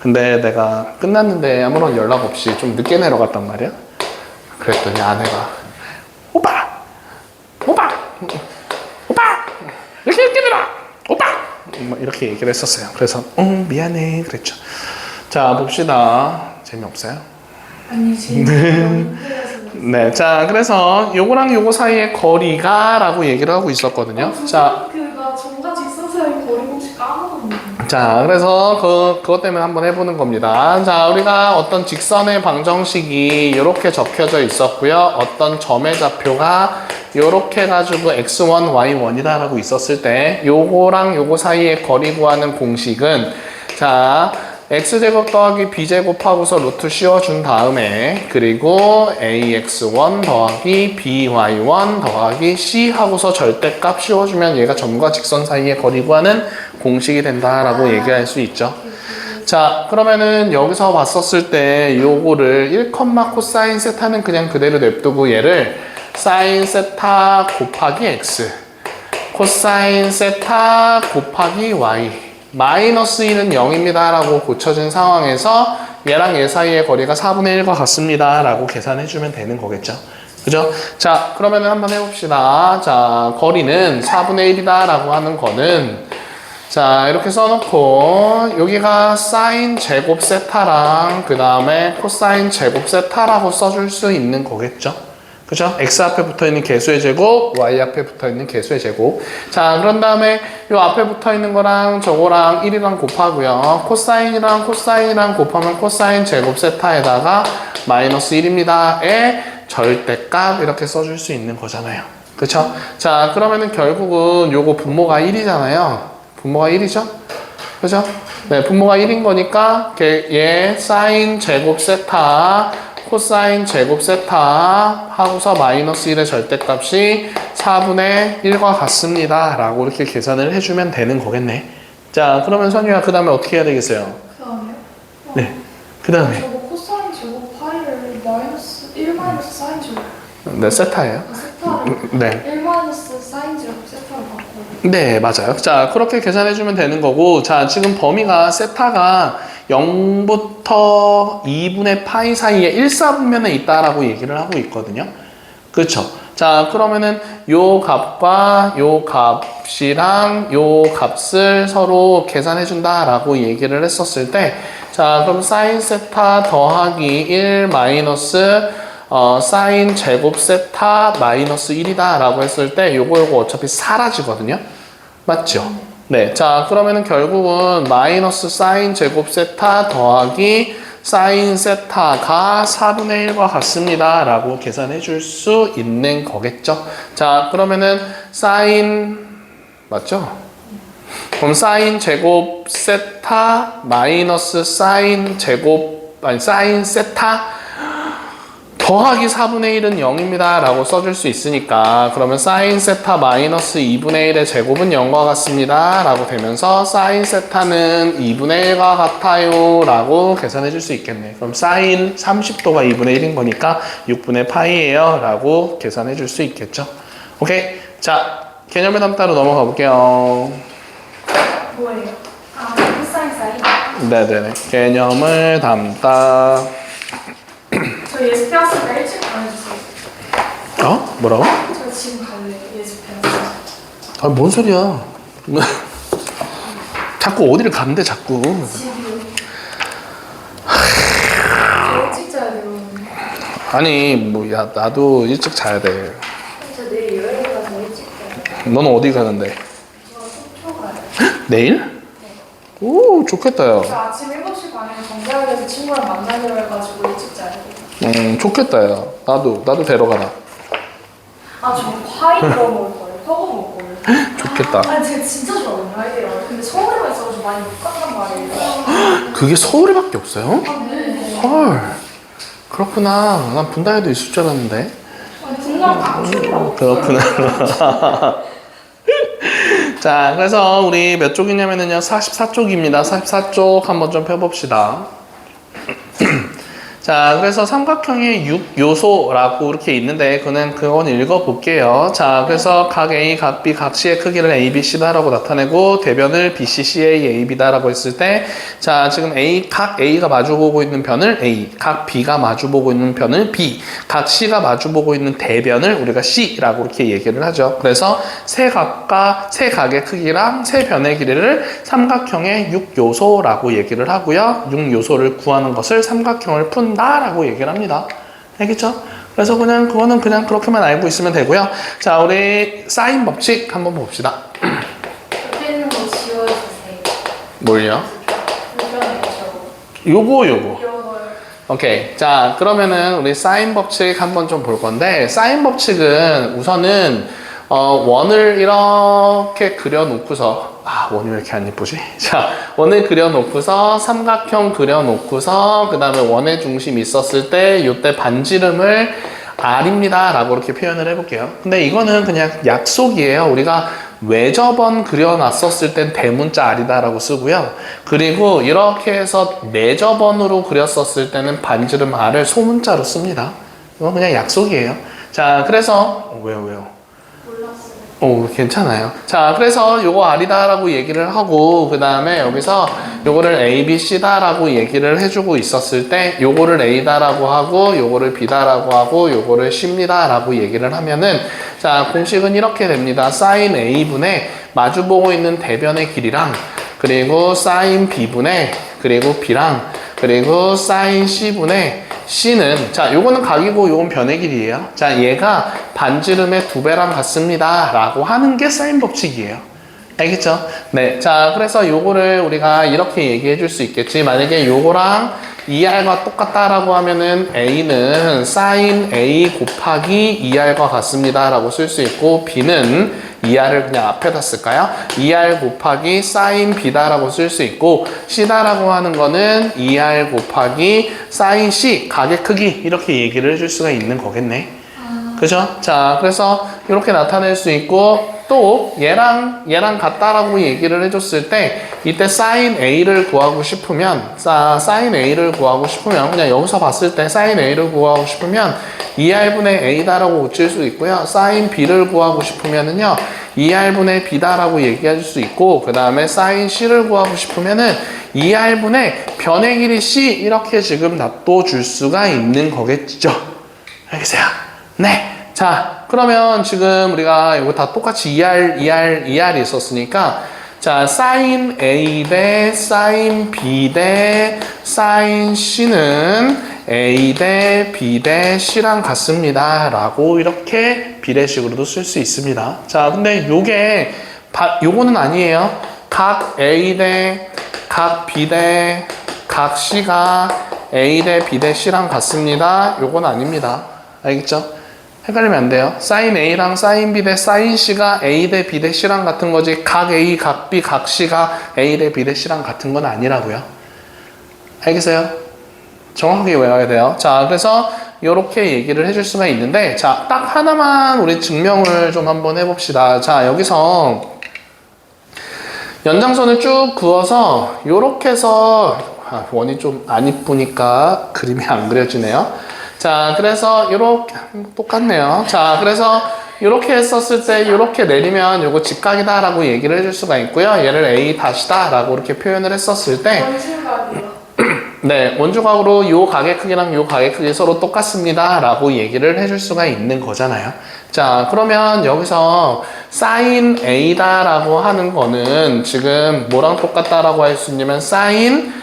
근데 내가 끝났는데 아무런 연락 없이 좀 늦게 내려갔단 말이야. 그랬더니 아내가 오빠 오빠 오빠 이렇게 내려 오빠 뭐 이렇게 얘기를 했었어요. 그래서 미안해 그랬죠. 자 봅시다. 재미없어요? 아니 지금 너무 힘들어서. 네, 자 그래서 요거랑 요거 사이의 거리가 라고 얘기를 하고 있었거든요. 자, 그나 정과 직선 사이 거리 공식 까먹었네. 자 그래서 그것 때문에 한번 해보는 겁니다. 자 우리가 어떤 직선의 방정식이 이렇게 적혀져 있었고요. 어떤 점의 좌표가 요렇게 해가지고 x1, y1이다 라고 있었을 때 요거랑 요거 사이의 거리 구하는 공식은 자 x제곱 더하기 b제곱 하고서 루트 씌워준 다음에 그리고 ax1 더하기 by1 더하기 c 하고서 절대값 씌워주면 얘가 점과 직선 사이의 거리 구하는 공식이 된다라고 얘기할 수 있죠. 자 그러면은 여기서 봤었을 때 요거를 1, 코사인 세타는 그냥 그대로 냅두고 얘를 사인 세타 곱하기 x 코사인 세타 곱하기 y 마이너스 1은 0입니다 라고 고쳐진 상황에서 얘랑 얘 사이의 거리가 4분의 1과 같습니다 라고 계산해주면 되는 거겠죠. 그죠? 자 그러면 한번 해봅시다. 자 거리는 4분의 1이다 라고 하는 거는 자 이렇게 써놓고 여기가 사인 제곱 세타랑 그 다음에 코사인 제곱 세타라고 써줄 수 있는 거겠죠. 그죠? x 앞에 붙어있는 개수의 제곱, y 앞에 붙어있는 개수의 제곱. 자, 그런 다음에 요 앞에 붙어있는 거랑 저거랑 1이랑 곱하고요. 코사인이랑 곱하면 코사인 제곱 세타에다가 마이너스 1입니다의 절대값 이렇게 써줄 수 있는 거잖아요. 그쵸? 자, 그러면은 결국은 요거 분모가 1이잖아요. 분모가 1이죠? 그죠? 네, 분모가 1인 거니까 얘 사인 제곱 세타 코사인 제곱 세타 하고서 마이너스 1의 절대값이 4분의 1과 같습니다 라고 이렇게 계산을 해주면 되는 거겠네. 자 그러면 선유야 그 다음에 어떻게 해야 되겠어요? 그 다음에요? 네, 그 다음에 저거 코사인 제곱 파이를 마이너스 1 마이너스 사인 제곱. 네, 세타예요. 세타를 네. 1 마이너스 사인 제곱 세타로 바꾸고. 네, 맞아요. 자, 그렇게 계산해주면 되는 거고, 자, 지금 범위가 세타가 0부터 2분의 파이 사이에 1사분면에 있다라고 얘기를 하고 있거든요. 그렇죠? 자, 그러면은 요 값과 요 값이랑 요 값을 서로 계산해준다라고 얘기를 했었을 때, 자, 그럼 사인 세타 더하기 1 마이너스 사인 제곱 세타 마이너스 1이다 라고 했을 때 요거 어차피 사라지거든요. 맞죠? 네. 자, 그러면은 결국은 마이너스 사인 제곱 세타 더하기 사인 세타가 4분의 1과 같습니다 라고 계산해 줄 수 있는 거겠죠. 자, 그러면은 사인 맞죠? 그럼 사인 제곱 세타 마이너스 사인 제곱 아니 사인 세타 더하기 4분의 1은 0입니다 라고 써줄 수 있으니까 그러면 사인 세타 마이너스 2분의 1의 제곱은 0과 같습니다 라고 되면서 사인 세타는 2분의 1과 같아요 라고 계산해 줄 수 있겠네. 그럼 사인 30도가 2분의 1인 거니까 6분의 파이예요 라고 계산해 줄 수 있겠죠. 오케이. 자, 개념의 다음 따로 넘어가 볼게요. 뭐예요? 아, 코사인 사인? 네네네. 개념을 담다. 저 예습 왔으니까 일찍 보내주세요. 어? 뭐라고? 저 지금 갈래요. 예습 왔어요. 아, 뭔 소리야. 자꾸 어디를 가는데, 자꾸. 집이요. 저 일찍 자야 돼요. 아니, 뭐, 야, 나도 일찍 자야 돼. 저 내일 여행 가서 일찍 가요. 너는 어디 가는데? 저 속초 가요. 내일? 네. 오, 좋겠다, 야. 저 아침 7시 반에 정자역에서 친구랑 만나기로 해가지고 일찍 자야 돼요. 좋겠다, 야. 나도 데려가라. 아, 저 파이 넣어 먹을 거예요. 허거 먹을 거예요. 좋겠다. 아니, 제가 진짜 좋아하거든요, 파이를. 근데 서울에만 있어가지고 많이 못 간단 말이에요. 그게 서울에밖에 없어요? 아, 네. 헐. 그렇구나. 난 분당에도 있을 줄 알았는데. 아니, 분당 강추라고. 그렇구나. 자, 그래서 우리 몇 쪽이냐면요. 44쪽입니다. 44쪽 한번 좀 펴봅시다. 자, 그래서 삼각형의 6요소라고 이렇게 있는데, 그건 읽어볼게요. 자, 그래서 각 A, 각 B, 각 C의 크기를 A, B, C다라고 나타내고, 대변을 B, C, C, A, A, B다라고 했을 때, 자, 지금 각 A가 마주보고 있는 변을 A, 각 B가 마주보고 있는 변을 B, 각 C가 마주보고 있는 대변을 우리가 C라고 이렇게 얘기를 하죠. 그래서 세 각의 크기랑 세 변의 길이를 삼각형의 6요소라고 얘기를 하고요. 6요소를 구하는 것을 삼각형을 푼다라고 얘기를 합니다. 알겠죠? 그래서 그거는 그냥 그렇게만 알고 있으면 되고요. 자, 우리 사인 법칙 한번 봅시다. 옆에 있는 거 지워주세요. 뭘요? 요거. 오케이. 자, 그러면은 우리 사인 법칙 한번 좀 볼 건데, 사인 법칙은 우선은 원을 이렇게 그려놓고서, 원이 왜 이렇게 안 예쁘지? 자, 원을 그려놓고서, 삼각형 그려놓고서, 그 다음에 원의 중심 있었을 때, 요때 반지름을 R입니다. 라고 이렇게 표현을 해볼게요. 근데 이거는 그냥 약속이에요. 우리가 외접원 그려놨었을 땐 대문자 R이다 라고 쓰고요. 그리고 이렇게 해서 내접원으로 그렸었을 때는 반지름 R을 소문자로 씁니다. 이건 그냥 약속이에요. 자, 그래서, 왜요? 괜찮아요. 자, 그래서 요거 R이다라고 얘기를 하고, 그 다음에 여기서 요거를 A, B, C다라고 얘기를 해주고 있었을 때, 요거를 A다라고 하고, 요거를 B다라고 하고, 요거를 C입니다라고 얘기를 하면은, 자, 공식은 이렇게 됩니다. sin A분의 마주보고 있는 대변의 길이랑, 그리고 sin B분의, 그리고 B랑, 그리고 sin C분의 C는, 자, 요거는 각이고 요건 변의 길이에요. 자, 얘가 반지름의 2배랑 같습니다. 라고 하는 게 사인 법칙이에요. 알겠죠? 네. 자, 그래서 요거를 우리가 이렇게 얘기해 줄 수 있겠지. 만약에 요거랑 2R과 똑같다라고 하면은 A는 sin A 곱하기 2R과 같습니다. 라고 쓸 수 있고, B는 2R을 그냥 앞에다 쓸까요? 2R 곱하기 sin B다라고 쓸 수 있고, C다라고 하는 거는 2R 곱하기 sin C, 각의 크기, 이렇게 얘기를 해줄 수가 있는 거겠네. 그죠? 자, 그래서 이렇게 나타낼 수 있고, 또 얘랑 같다라고 얘기를 해줬을 때, 이때 sin A를 구하고 싶으면, sin A를 구하고 싶으면, 그냥 여기서 봤을 때 sin A를 구하고 싶으면 2R분의 A다라고 고칠 수 있고요. sin B를 구하고 싶으면은요, 2R분의 B다라고 얘기해 줄 수 있고, 그 다음에 sin C를 구하고 싶으면은 2R분의 변의 길이 C, 이렇게 지금 놔둬줄 수가 있는 거겠죠. 알겠어요? 네. 자, 그러면 지금 우리가 이거 다 똑같이 2R이 있었으니까, 자, sin A 대 sin B 대 sin C는 A 대 B 대 C랑 같습니다. 라고 이렇게 비례식으로도 쓸 수 있습니다. 자, 근데 요거는 아니에요. 각 A 대 각 B 대 각 C가 A 대 B 대 C랑 같습니다. 요건 아닙니다. 알겠죠? 헷갈리면 안 돼요. sin A랑 sin B 대 sin C가 A 대 B 대 C랑 같은 거지, 각 A, 각 B, 각 C가 A 대 B 대 C랑 같은 건 아니라고요. 알겠어요? 정확하게 외워야 돼요. 자, 그래서 이렇게 얘기를 해줄 수가 있는데, 자, 딱 하나만 우리 증명을 좀 한번 해봅시다. 자, 여기서 연장선을 쭉 그어서 이렇게 해서, 원이 좀 안 이쁘니까 그림이 안 그려지네요. 자, 그래서 이렇게 똑같네요. 자, 그래서 이렇게 했었을 때 이렇게 내리면 요거 직각이다라고 얘기를 해줄 수가 있고요. 얘를 A 다시다라고 이렇게 표현을 했었을 때, 네, 원주각으로 요 각의 크기랑 요 각의 크기 서로 똑같습니다라고 얘기를 해줄 수가 있는 거잖아요. 자, 그러면 여기서 sin A다라고 하는 거는 지금 뭐랑 똑같다라고 할 수 있냐면 sin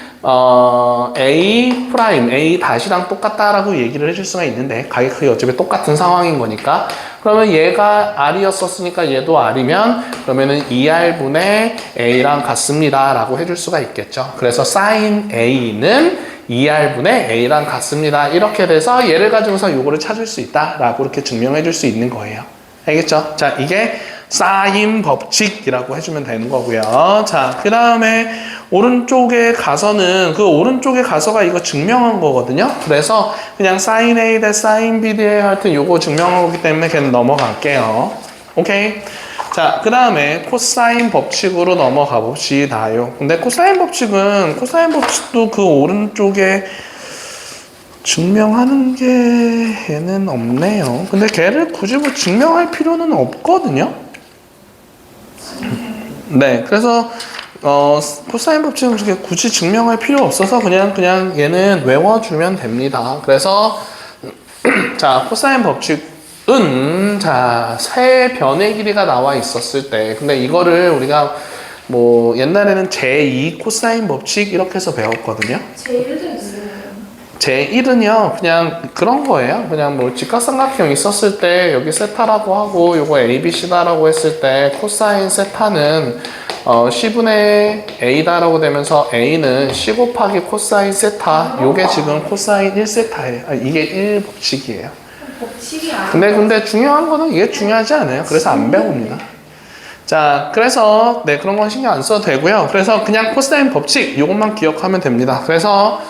A 프라임, A 다시랑 똑같다라고 얘기를 해줄 수가 있는데, 각의 크기 어차피 똑같은 상황인 거니까, 그러면 얘가 R이었었으니까 얘도 R이면, 그러면은 2R분의 A랑 같습니다 라고 해줄 수가 있겠죠. 그래서 sin A는 2R분의 A랑 같습니다. 이렇게 돼서 얘를 가지고서 요거를 찾을 수 있다 라고 이렇게 증명해 줄 수 있는 거예요. 알겠죠? 자, 이게 사인 법칙이라고 해주면 되는 거고요. 자, 그 다음에 오른쪽에 가서는, 그 오른쪽에 가서가 이거 증명한 거거든요. 그래서 그냥 sin A 대 sin B 대 하여튼 요거 증명한 거기 때문에 그냥 넘어갈게요. 오케이? 자, 그 다음에 코사인 법칙으로 넘어가 봅시다요. 근데 코사인 법칙도 그 오른쪽에 증명하는 게 얘는 없네요. 근데 걔를 굳이 뭐 증명할 필요는 없거든요. 네, 그래서 코사인 법칙은 그렇게 굳이 증명할 필요 없어서 그냥 얘는 외워주면 됩니다. 그래서 자, 코사인 법칙은 자, 세 변의 길이가 나와 있었을 때, 근데 이거를 우리가 뭐 옛날에는 제2 코사인 법칙 이렇게 해서 배웠거든요. 제1도 있어요. 제1은요, 그냥 그런 거예요. 그냥 뭐 직각삼각형 있었을 때 여기 세타라고 하고 요거 ABC다라고 했을 때 코사인 세타는 C분의 A다라고 되면서 A는 C 곱하기 코사인 세타, 요게 지금 코사인 1세타예요. 이게 1법칙이에요. 법칙이 아니야. 근데 중요한 거는 이게 중요하지 않아요. 그래서 안 배웁니다. 자, 그래서 네, 그런 건 신경 안 써도 되고요. 그래서 그냥 코사인 법칙 이것만 기억하면 됩니다. 그래서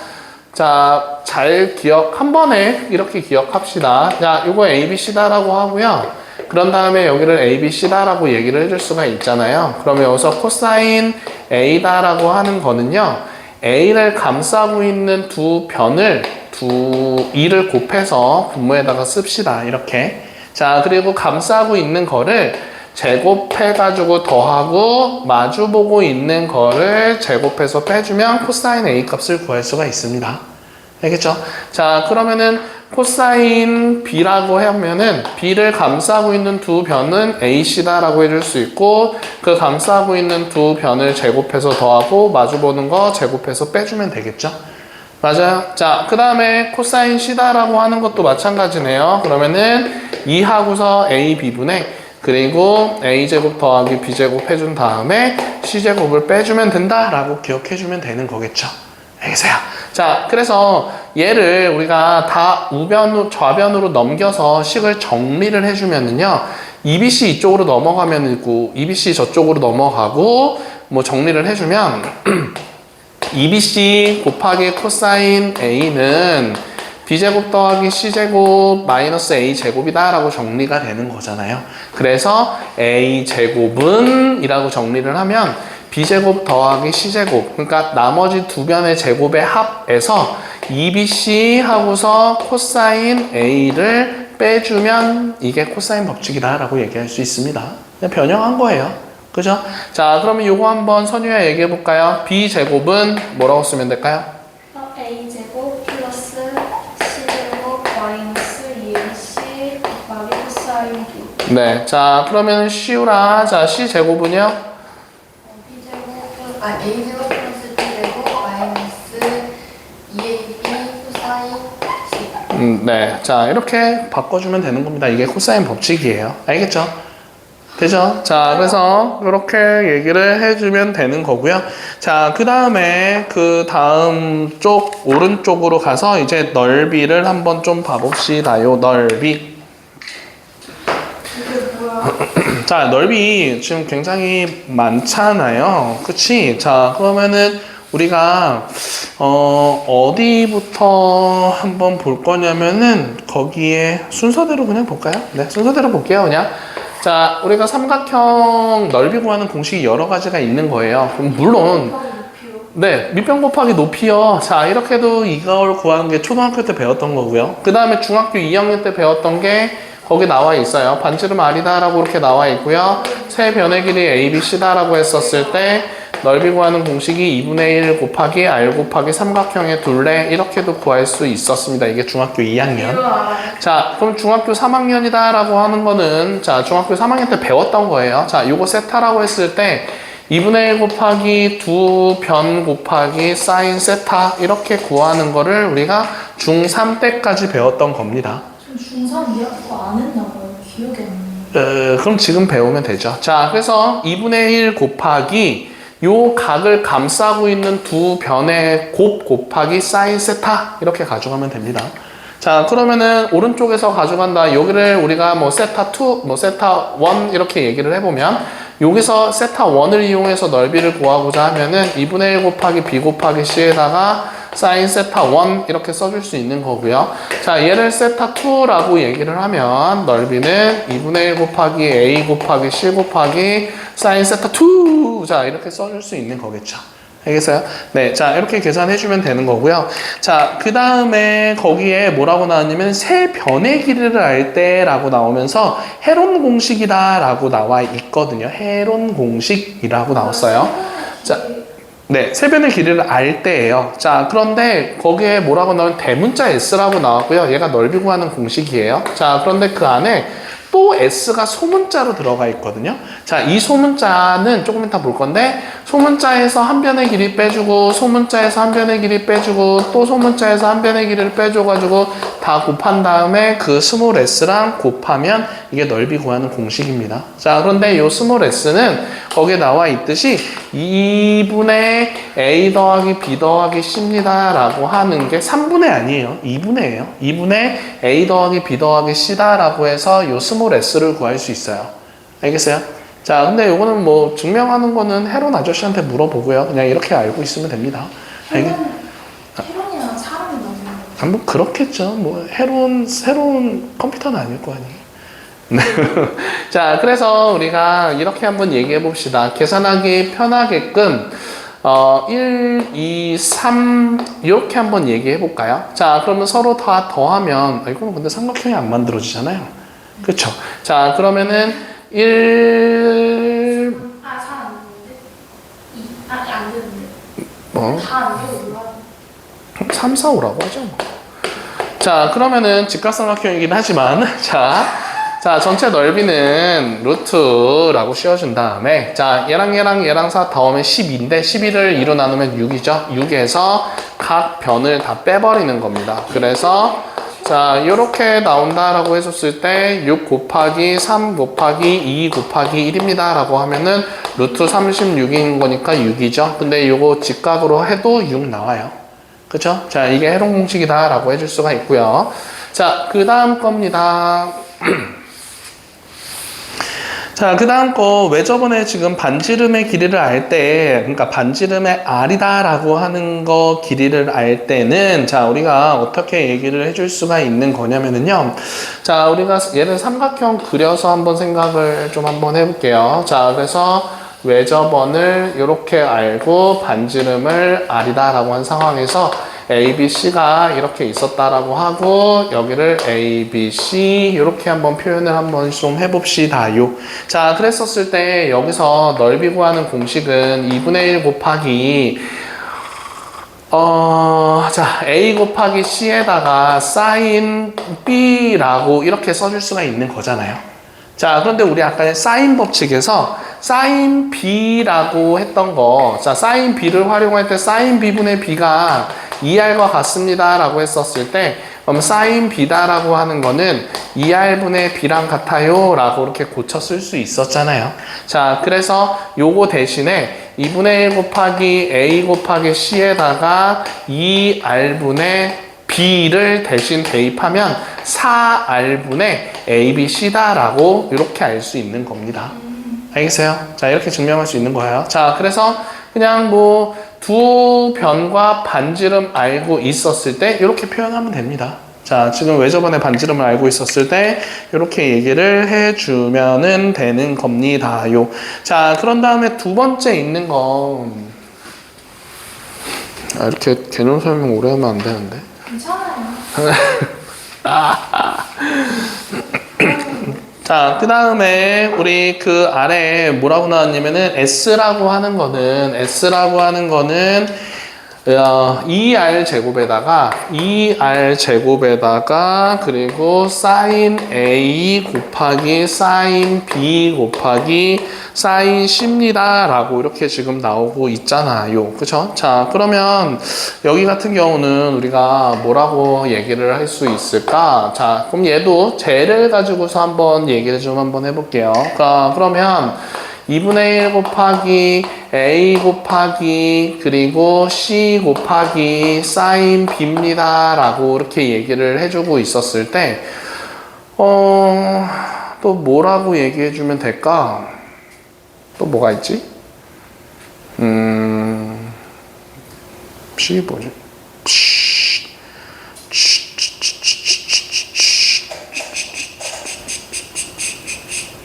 자, 잘 한 번에 이렇게 기억합시다. 자, 이거 ABC다라고 하고요. 그런 다음에 여기를 ABC다라고 얘기를 해줄 수가 있잖아요. 그러면 여기서 코사인 A다라고 하는 거는요. A를 감싸고 있는 두 변을 2를 곱해서 분모에다가 씁시다. 이렇게. 자, 그리고 감싸고 있는 거를 제곱해가지고 더하고 마주보고 있는 거를 제곱해서 빼주면 코사인 A 값을 구할 수가 있습니다. 알겠죠? 자, 그러면은 코사인 B라고 하면은 B를 감싸고 있는 두 변은 AC다라고 해줄 수 있고 그 감싸고 있는 두 변을 제곱해서 더하고 마주보는 거 제곱해서 빼주면 되겠죠? 맞아요. 자, 그 다음에 코사인 C다라고 하는 것도 마찬가지네요. 그러면은 2하고서 A, B분의 그리고 A제곱 더하기 B제곱 해준 다음에 C제곱을 빼주면 된다라고 기억해주면 되는 거겠죠. 알겠어요? 자, 그래서 얘를 우리가 다 좌변으로 넘겨서 식을 정리를 해주면은요, EBC 이쪽으로 넘어가면 있고, EBC 저쪽으로 넘어가고, 뭐 정리를 해주면, EBC 곱하기 코사인 A는 B제곱 더하기 C제곱 마이너스 A제곱이다 라고 정리가 되는 거잖아요. 그래서 A제곱은 이라고 정리를 하면 B제곱 더하기 C제곱, 그러니까 나머지 두 변의 제곱의 합에서 EBC 하고서 코사인 A를 빼주면 이게 코사인 법칙이다 라고 얘기할 수 있습니다. 그냥 변형한 거예요. 그죠? 자, 그러면 요거 한번 선유야 얘기해 볼까요? B제곱은 뭐라고 쓰면 될까요? A제곱 플러스 C제곱 마이너스 2AC 곱하기 코사인 B. 네, 자, 그러면 쉬우라. 자, C제곱은요? A제곱 플러스 B제곱 마이너스 2AB 코사인 C. 네, 자, 이렇게 바꿔주면 되는 겁니다. 이게 코사인 법칙이에요. 알겠죠? 되죠? 자, 그래서 이렇게 얘기를 해주면 되는 거고요. 자, 그 다음에 그 다음 쪽 오른쪽으로 가서 이제 넓이를 한번 좀 봐봅시다요. 넓이. 자, 넓이 지금 굉장히 많잖아요. 그치? 자, 그러면은 우리가 어디부터 한번 볼 거냐면은 거기에 순서대로 그냥 볼까요? 네, 순서대로 볼게요. 그냥. 자, 우리가 삼각형 넓이 구하는 공식이 여러 가지가 있는 거예요. 그럼 물론 네, 밑변 곱하기 높이요. 자, 이렇게도 이걸 구하는 게 초등학교 때 배웠던 거고요. 그 다음에 중학교 2학년 때 배웠던 게 거기 나와 있어요. 반지름 R이다라고 이렇게 나와 있고요. 세 변의 길이 ABC다라고 했었을 때 넓이 구하는 공식이 2분의 1 곱하기 R 곱하기 삼각형의 둘레 이렇게도 구할 수 있었습니다. 이게 중학교 2학년. 자, 그럼 중학교 3학년이다라고 하는 거는 자, 중학교 3학년 때 배웠던 거예요. 자, 요거 세타라고 했을 때 2분의 1 곱하기 두 변 곱하기 사인 세타 이렇게 구하는 거를 우리가 중3 때까지 배웠던 겁니다. 중3 2학기 안 했나 봐요. 기억이 안 나요. 그럼 지금 배우면 되죠. 자, 그래서 2분의 1 곱하기 요 각을 감싸고 있는 두 변의 곱 곱하기 사인 세타 이렇게 가져가면 됩니다. 자, 그러면은 오른쪽에서 가져간다. 여기를 우리가 뭐 세타 2, 뭐 세타 1 이렇게 얘기를 해보면 여기서 세타 1을 이용해서 넓이를 구하고자 하면은 2분의 1 곱하기 b 곱하기 c에다가 사인 세타 1 이렇게 써줄 수 있는 거고요. 자, 얘를 세타 2라고 얘기를 하면 넓이는 2분의 1 곱하기 a 곱하기 c 곱하기 사인 세타 2 자, 이렇게 써줄 수 있는 거겠죠. 알겠어요? 네, 자 이렇게 계산해주면 되는 거고요. 자, 그 다음에 거기에 뭐라고 나왔냐면 세 변의 길이를 알 때라고 나오면서 헤론 공식이다라고 나와 있거든요. 헤론 공식이라고 나왔어요. 자, 네, 세 변의 길이를 알 때예요. 자, 그런데 거기에 뭐라고 나오면 대문자 S라고 나왔고요. 얘가 넓이 구하는 공식이에요. 자, 그런데 그 안에 또 S가 소문자로 들어가 있거든요. 자, 이 소문자는 조금 이따 볼 건데 소문자에서 한 변의 길이 빼주고 소문자에서 한 변의 길이 빼주고 또 소문자에서 한 변의 길이를 빼줘가지고 다 곱한 다음에 그 스몰 s랑 곱하면 이게 넓이 구하는 공식입니다. 자, 그런데 이 스몰 s는 거기에 나와 있듯이 2분의 a 더하기 b 더하기 c입니다 라고 하는 게 3분의 아니에요. 2분의예요. 2분의 a 더하기 b 더하기 c다 라고 해서 이 스몰 s를 구할 수 있어요. 알겠어요? 자, 근데 요거는 뭐 증명하는 거는 헤론 아저씨한테 물어보고요. 그냥 이렇게 알고 있으면 됩니다. 헤론이랑 사람이 너무. 뭐 그렇겠죠. 뭐 새로운 컴퓨터는 아닐 거 아니에요. 네. 자, 그래서 우리가 이렇게 한번 얘기해 봅시다. 계산하기 편하게끔 1, 2, 3 이렇게 한번 얘기해 볼까요? 자, 그러면 서로 다 더하면 이거는 근데 삼각형이 안 만들어지잖아요. 그렇죠? 자, 그러면은 1 아, 4 안 되는데? 2. 아, 안 되는데? 뭐? 다안 되고 몰라. 3, 4, 5라고 하죠. 자, 그러면은 직각삼각형이긴 하지만 자, 전체 넓이는 루트라고 씌워준 다음에 자, 얘랑 4 더하면 12인데 12를 2로 나누면 6이죠. 6에서 각 변을 다 빼버리는 겁니다. 그래서 자, 요렇게 나온다라고 해줬을 때 6 곱하기 3 곱하기 2 곱하기 1입니다 라고 하면은 루트 36인 거니까 6이죠. 근데 요거 직각으로 해도 6 나와요. 그쵸? 자, 이게 헤론 공식이다 라고 해줄 수가 있고요. 자, 그 다음 겁니다. 자, 그 다음 거, 왜 저번에 지금 반지름의 길이를 알 때, 그러니까 반지름의 R이다 라고 하는 거 길이를 알 때는, 자, 우리가 어떻게 얘기를 해줄 수가 있는 거냐면은요. 자, 우리가 얘를 삼각형 그려서 한번 생각을 좀 한번 해볼게요. 자, 그래서 외접원을 이렇게 알고 반지름을 R이다 라고 한 상황에서 A, B, C가 이렇게 있었다라고 하고 여기를 A, B, C 이렇게 한번 표현을 한번 좀 해봅시다요. 자, 그랬었을 때 여기서 넓이 구하는 공식은 2분의 1 곱하기 자, A 곱하기 C에다가 sin B라고 이렇게 써줄 수가 있는 거잖아요. 자, 그런데 우리 아까 사인 법칙에서 sin B라고 했던 거, 자, sin B를 활용할 때 sin B분의 B가 2R과 같습니다 라고 했었을 때 그럼 sin B다 라고 하는 거는 2R분의 B랑 같아요 라고 이렇게 고쳐 쓸 수 있었잖아요. 자, 그래서 요거 대신에 2분의 1 곱하기 A 곱하기 C에다가 2R분의 B를 대신 대입하면 4R분의 ABC다 라고 이렇게 알 수 있는 겁니다. 알겠어요? 자, 이렇게 증명할 수 있는 거예요. 자, 그래서 그냥 뭐 두 변과 반지름 알고 있었을 때 이렇게 표현하면 됩니다. 자, 지금 왜 저번에 반지름을 알고 있었을 때 이렇게 얘기를 해주면은 되는 겁니다요. 자, 그런 다음에 두 번째 있는 거 이렇게 개념 설명 오래 하면 안 되는데. 괜찮아요. 자, 그 다음에 우리 그 아래에 뭐라고 나왔냐면은 S라고 하는 거는 2R 제곱에다가 그리고 sin A 곱하기 sin B 곱하기 sin C입니다 라고 이렇게 지금 나오고 있잖아요. 그쵸? 자, 그러면 여기 같은 경우는 우리가 뭐라고 얘기를 할 수 있을까? 자, 그럼 얘도 쟤를 가지고서 한번 얘기를 좀 한번 해볼게요. 그러면 2분의 1 곱하기 A 곱하기 그리고 C 곱하기 sin B입니다 라고 이렇게 얘기를 해주고 있었을 때 또 뭐라고 얘기해주면 될까? 또 뭐가 있지? C 뭐지?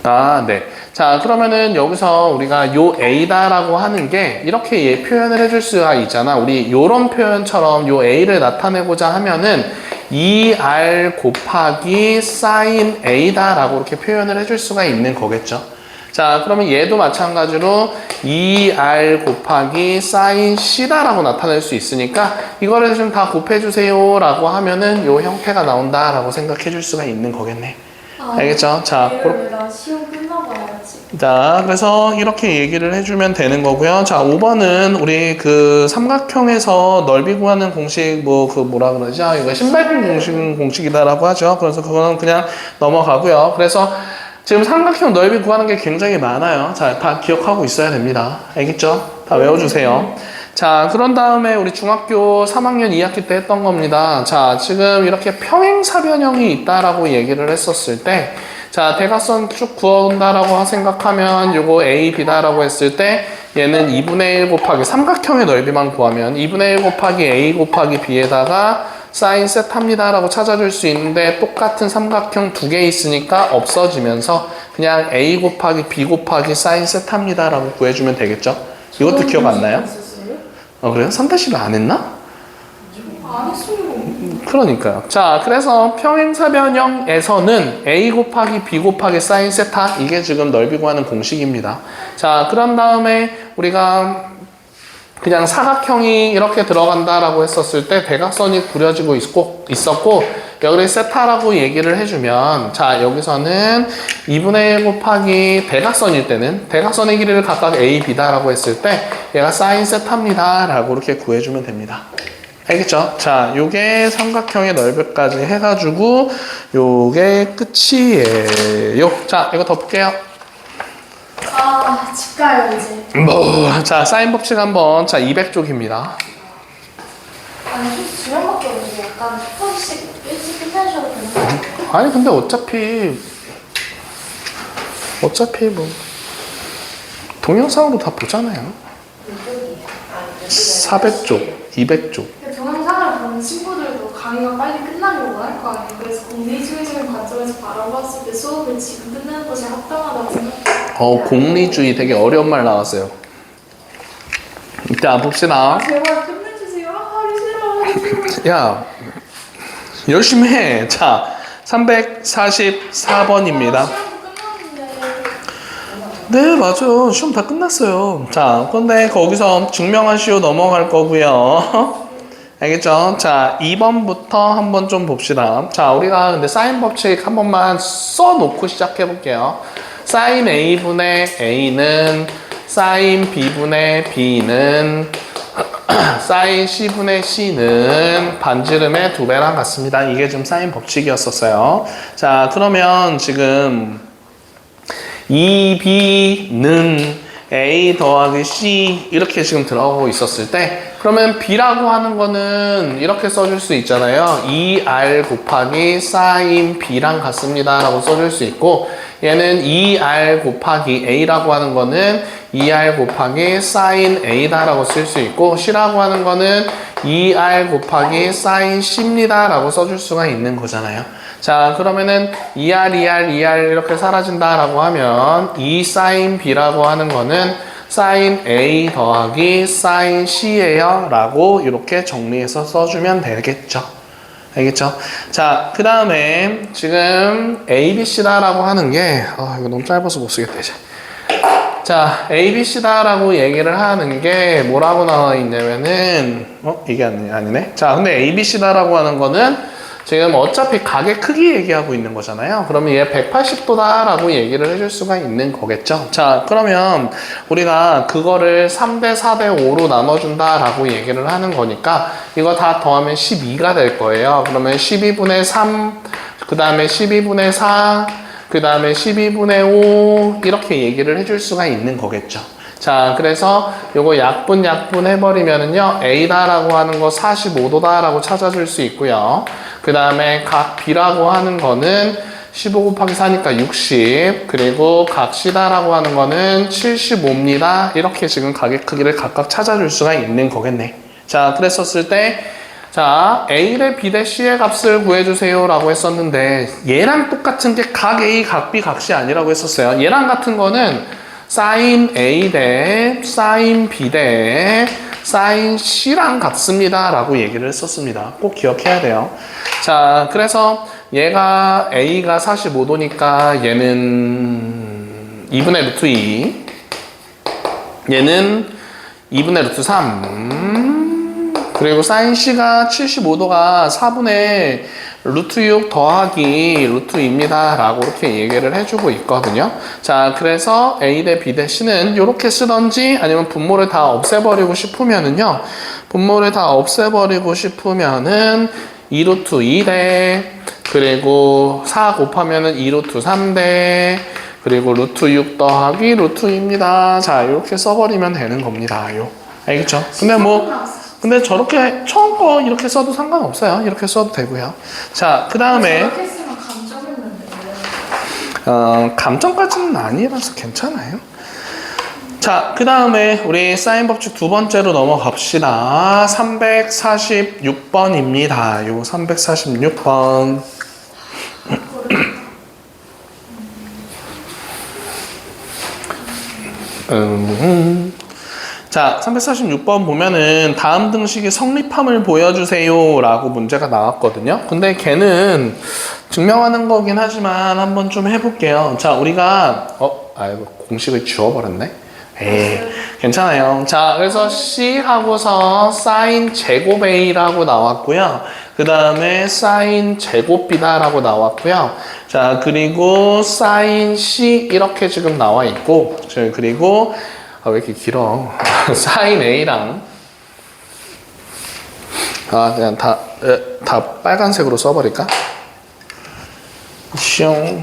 아, 네. 자, 그러면은 여기서 우리가 요 A다라고 하는 게 이렇게 얘 표현을 해줄 수가 있잖아. 우리 요런 표현처럼 요 A를 나타내고자 하면은 2R 곱하기 sin A다라고 이렇게 표현을 해줄 수가 있는 거겠죠. 자, 그러면 얘도 마찬가지로 2R 곱하기 sin C다라고 나타낼 수 있으니까 이거를 좀 다 곱해주세요 라고 하면은 요 형태가 나온다라고 생각해 줄 수가 있는 거겠네. 알겠죠? 자, 이걸 나 시험 끝나봐야지. 자, 그래서 이렇게 얘기를 해주면 되는 거고요. 자, 5번은 우리 그 삼각형에서 넓이 구하는 공식, 뭐, 그 뭐라 그러죠? 이거 신발끈 공식이다라고 하죠. 그래서 그거는 그냥 넘어가고요. 그래서 지금 삼각형 넓이 구하는 게 굉장히 많아요. 자, 다 기억하고 있어야 됩니다. 알겠죠? 다 외워주세요. 자, 그런 다음에 우리 중학교 3학년 2학기 때 했던 겁니다. 자, 지금 이렇게 평행사변형이 있다라고 얘기를 했었을 때, 자, 대각선 쭉 구한다라고 생각하면 요거 A, B다라고 했을 때 얘는 2분의 1 곱하기 삼각형의 넓이만 구하면 2분의 1 곱하기 A 곱하기 B에다가 사인 세타입니다라고 찾아줄 수 있는데 똑같은 삼각형 두 개 있으니까 없어지면서 그냥 A 곱하기 B 곱하기 사인 세타입니다라고 구해주면 되겠죠? 이것도 기억 안 나요? 그래요? 3-1을 안 했나? 안 했어요. 그러니까요. 자, 그래서 평행사변형에서는 A 곱하기 B 곱하기 사인 세타 이게 지금 넓이 구하는 공식입니다. 자, 그런 다음에 우리가 그냥 사각형이 이렇게 들어간다라고 했었을 때 대각선이 그려지고 있었고 여기 세타라고 얘기를 해주면 자, 여기서는 2분의 1 곱하기 대각선일 때는 대각선의 길이를 각각 A, B다라고 했을 때 얘가 사인 세타입니다 라고 이렇게 구해주면 됩니다. 알겠죠? 자, 요게 삼각형의 넓이까지 해가지고 요게 끝이에요. 자, 이거 덮을게요. 아, 집 가요 이제. 자, 사인 법칙 한번. 자, 200쪽입니다. 아니, 솔직히 두 명밖에 없는데 약간 조금씩 일찍 끝내셔도 되는 거 같아요. 아니, 근데 어차피 뭐 동영상으로 다 보잖아요. 400쪽, 200쪽. 동영상을 보는 친구들도 강의가 빨리 끝나려고 할 거 아니에요. 그래서 공리주의적인 관점에서 바라봤을 때 수업을 지금 끝내는 것이 합당하다고 생각해요. 공리주의 되게 어려운 말 나왔어요. 자, 봅시다. 제발 끝내주세요. 하기 싫어. 야, 열심히 해. 자, 344번입니다. 시험도 끝났는데. 네, 맞아요. 시험 다 끝났어요. 자, 근데 거기서 증명하시오 넘어갈 거고요. 알겠죠? 자, 2번부터 한번 좀 봅시다. 자, 우리가 근데 사인 법칙 한 번만 써놓고 시작해 볼게요. 사인 A분의 A는 사인 B분의 B는 사인 C분의 C는 반지름의 2배랑 같습니다. 이게 좀 사인 법칙이었었어요. 자, 그러면 지금 2B는 A 더하기 C 이렇게 지금 들어가고 있었을 때 그러면 B라고 하는 거는 이렇게 써줄 수 있잖아요. 2R 곱하기 sin B랑 같습니다 라고 써줄 수 있고 얘는 2R 곱하기 A라고 하는 거는 2R 곱하기 sin A다 라고 쓸 수 있고 C라고 하는 거는 2R 곱하기 sin C입니다 라고 써줄 수가 있는 거잖아요. 자, 그러면은 2R 이렇게 사라진다 라고 하면 2 sin B라고 하는 거는 sin A 더하기 sin C예요 라고 이렇게 정리해서 써주면 되겠죠. 알겠죠? 자, 그 다음에 지금 A, B, C다 라고 하는 게 이거 너무 짧아서 못 쓰겠다 이제. 자, A, B, C다 라고 얘기를 하는 게 뭐라고 나와 있냐면은 이게 아니네. 자, 근데 A, B, C다 라고 하는 거는 지금 어차피 각의 크기 얘기하고 있는 거잖아요. 그러면 얘 180도다 라고 얘기를 해줄 수가 있는 거겠죠. 자, 그러면 우리가 그거를 3대 4대 5로 나눠준다 라고 얘기를 하는 거니까 이거 다 더하면 12가 될 거예요. 그러면 12분의 3, 그 다음에 12분의 4, 그 다음에 12분의 5 이렇게 얘기를 해줄 수가 있는 거겠죠. 자, 그래서 요거 약분 해버리면은요, A다라고 하는 거 45도다라고 찾아줄 수 있고요. 그 다음에 각 B라고 하는 거는 15 곱하기 4니까 60, 그리고 각 C다라고 하는 거는 75입니다. 이렇게 지금 각의 크기를 각각 찾아줄 수가 있는 거겠네. 자, 그랬었을 때 자, A 대 B 대 C의 값을 구해주세요 라고 했었는데 얘랑 똑같은 게 각 A, 각 B, 각 C 아니라고 했었어요. 얘랑 같은 거는 sin A 대 sin B 대 sin C랑 같습니다 라고 얘기를 했었습니다. 꼭 기억해야 돼요. 자, 그래서 얘가 A가 45도니까 얘는 2분의 루트 2, 얘는 2분의 루트 3, 그리고 sin C가 75도가 4분의 루트 6 더하기 루트 2입니다 라고 이렇게 얘기를 해주고 있거든요. 자, 그래서 A 대 B 대 C는 이렇게 쓰던지 아니면 분모를 다 없애버리고 싶으면은요, 분모를 다 없애버리고 싶으면은 2루트 2대, 그리고 4 곱하면은 2루트 3대, 그리고 루트 6 더하기 루트 2입니다. 자, 이렇게 써버리면 되는 겁니다. 알겠죠? 근데 저렇게 처음 거 이렇게 써도 상관없어요. 이렇게 써도 되고요. 자, 그 다음에 저렇게 쓰면 감점했는데 감점까지는 아니라서 괜찮아요. 자, 그 다음에 우리 사인 법칙 두 번째로 넘어갑시다. 346번입니다. 요 346번. 자, 346번 보면은 다음 등식의 성립함을 보여주세요 라고 문제가 나왔거든요. 근데 걔는 증명하는 거긴 하지만 한번 좀 해볼게요. 자, 우리가 이거 공식을 지워버렸네. 에이, 괜찮아요. 자, 그래서 C 하고서 sin 제곱 A라고 나왔고요. 그 다음에 sin 제곱 B다라고 나왔고요. 자, 그리고 sin C 이렇게 지금 나와 있고, 그리고 왜 이렇게 길어? sin A랑 그냥 다 빨간색으로 써버릴까? 슝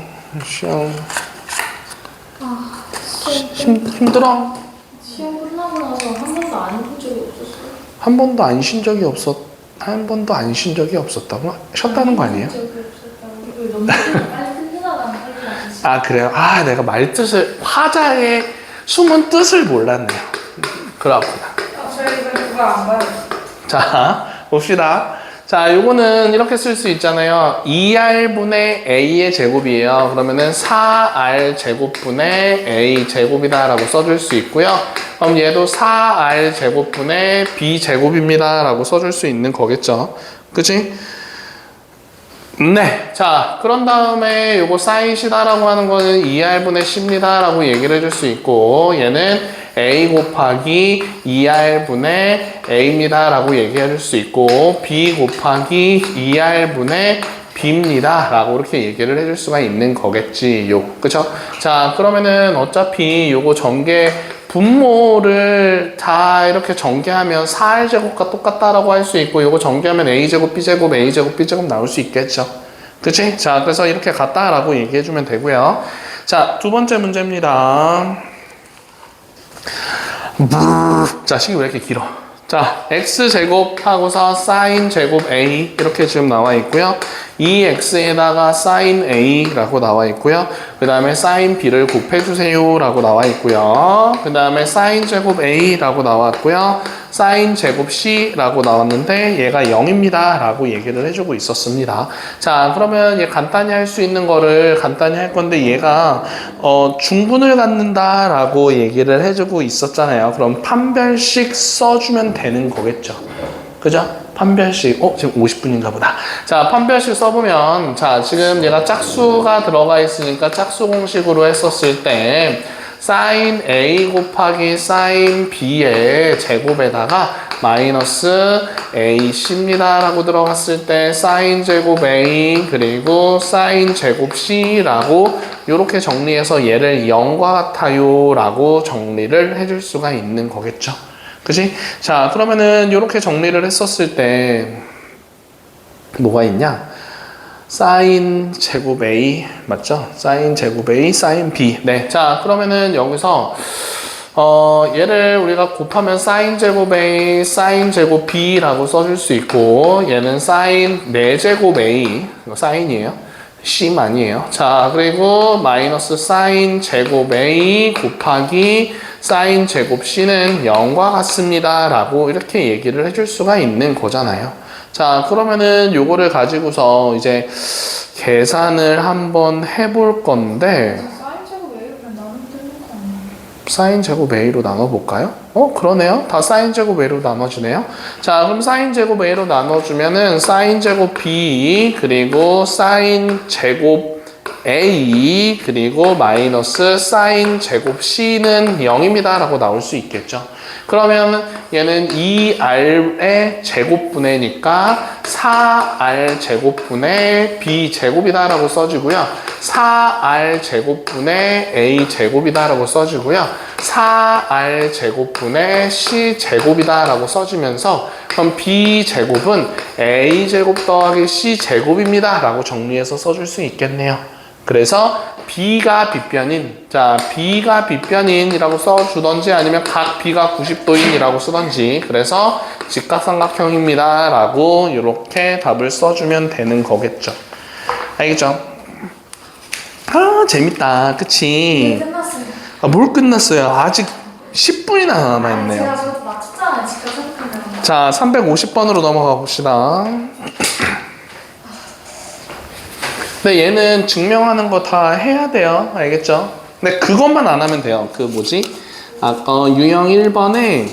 힘들어. 시험 끝나고 나서 한 번도 안 본 적이 없었어요. 한 번도 안 쉰 적이 없었다고? 쉬었다는 거 아니에요? 너무 빨리 끝내다가 빨리 나왔어요. 아, 그래요? 내가 화자의 숨은 뜻을 몰랐네요. 그렇구나. 저희가 그거 안 봐요. 자, 봅시다. 자, 요거는 이렇게 쓸 수 있잖아요. 2R분의 A의 제곱이에요. 그러면은 4R 제곱분의 A 제곱이다 라고 써줄 수 있고요. 그럼 얘도 4R 제곱분의 B 제곱입니다 라고 써줄 수 있는 거겠죠. 그치? 네. 자, 그런 다음에 요거 sin C다라고 하는 거는 2R분의 C입니다 라고 얘기를 해줄 수 있고, 얘는 A 곱하기 2R분의 A입니다 라고 얘기해 줄 수 있고, B 곱하기 2R분의 B입니다 라고 이렇게 얘기를 해줄 수가 있는 거겠지요. 그쵸? 자, 그러면은 어차피 요거 전개 분모를 다 이렇게 전개하면 4R제곱과 똑같다라고 할 수 있고, 요거 전개하면 A제곱, B제곱, A제곱, B제곱 나올 수 있겠죠. 그치? 자, 그래서 이렇게 같다라고 얘기해주면 되고요. 자, 두 번째 문제입니다. 자, 식이 왜 이렇게 길어? 자, x제곱 하고서 sin 제곱 a 이렇게 지금 나와 있고요. 이 x에다가 sin a라고 나와 있고요. 그 다음에 sin b를 곱해주세요 라고 나와 있고요. 그 다음에 sin 제곱 a라고 나왔고요. sin 제곱 c라고 나왔는데 얘가 0입니다 라고 얘기를 해주고 있었습니다. 자, 그러면 얘 간단히 할 수 있는 거를 간단히 할 건데, 얘가 중분을 갖는다 라고 얘기를 해주고 있었잖아요. 그럼 판별식 써주면 되는 거겠죠. 그죠? 판별식, 지금 50분인가 보다. 자, 판별식 써보면, 자, 지금 얘가 짝수가 들어가 있으니까 짝수 공식으로 했었을 때, sin A 곱하기 sin B의 제곱에다가 마이너스 AC입니다 라고 들어갔을 때, sin 제곱 A 그리고 sin 제곱 C라고 이렇게 정리해서 얘를 0과 같아요 라고 정리를 해줄 수가 있는 거겠죠. 그치? 자, 그러면은 이렇게 정리를 했었을 때 뭐가 있냐? sin 제곱 A 맞죠? sin 제곱 A, sin B. 네. 자, 그러면은 여기서 얘를 우리가 곱하면 sin 제곱 A, sin 제곱 B라고 써줄 수 있고, 얘는 sin 4제곱 A, 이거 sin이에요. C만이에요. 자, 그리고 마이너스 sin 제곱 A 곱하기 sin 제곱 C는 0과 같습니다 라고 이렇게 얘기를 해줄 수가 있는 거잖아요. 자, 그러면은 요거를 가지고서 이제 계산을 한번 해볼 건데, 사인 제곱 A로 나누면 되는 거 아니에요? 사인 제곱 A로 나눠볼까요? 그러네요. 다 사인 제곱 A로 나눠지네요. 자, 그럼 사인 제곱 A로 나눠주면은 사인 제곱 B, 그리고 사인 제곱 A, 그리고 마이너스 사인 제곱 C는 0입니다. 라고 나올 수 있겠죠. 그러면 얘는 2R의 제곱분해니까 4R 제곱분의 B 제곱이다 라고 써지고요. 4R 제곱분의 A 제곱이다 라고 써지고요. 4R 제곱분의 C 제곱이다 라고 써지면서 그럼 B 제곱은 A 제곱 더하기 C 제곱입니다 라고 정리해서 써줄 수 있겠네요. 그래서 B가 빗변인, 자, B가 빗변인이라고 써주던지 아니면 각 B가 90도인이라고 쓰던지, 그래서 직각삼각형입니다 라고 이렇게 답을 써주면 되는 거겠죠. 알겠죠? 아, 재밌다. 그치? 네, 끝났습니다. 아, 뭘 끝났어요? 아직 10분이나 남아있네요. 제가 저것도 맞췄잖아요. 직각삼각형이라고. 자, 350번으로 넘어가 봅시다. 근데 얘는 증명하는 거 다 해야 돼요. 알겠죠? 근데 그것만 안 하면 돼요. 그 뭐지? 아까 유형 1번에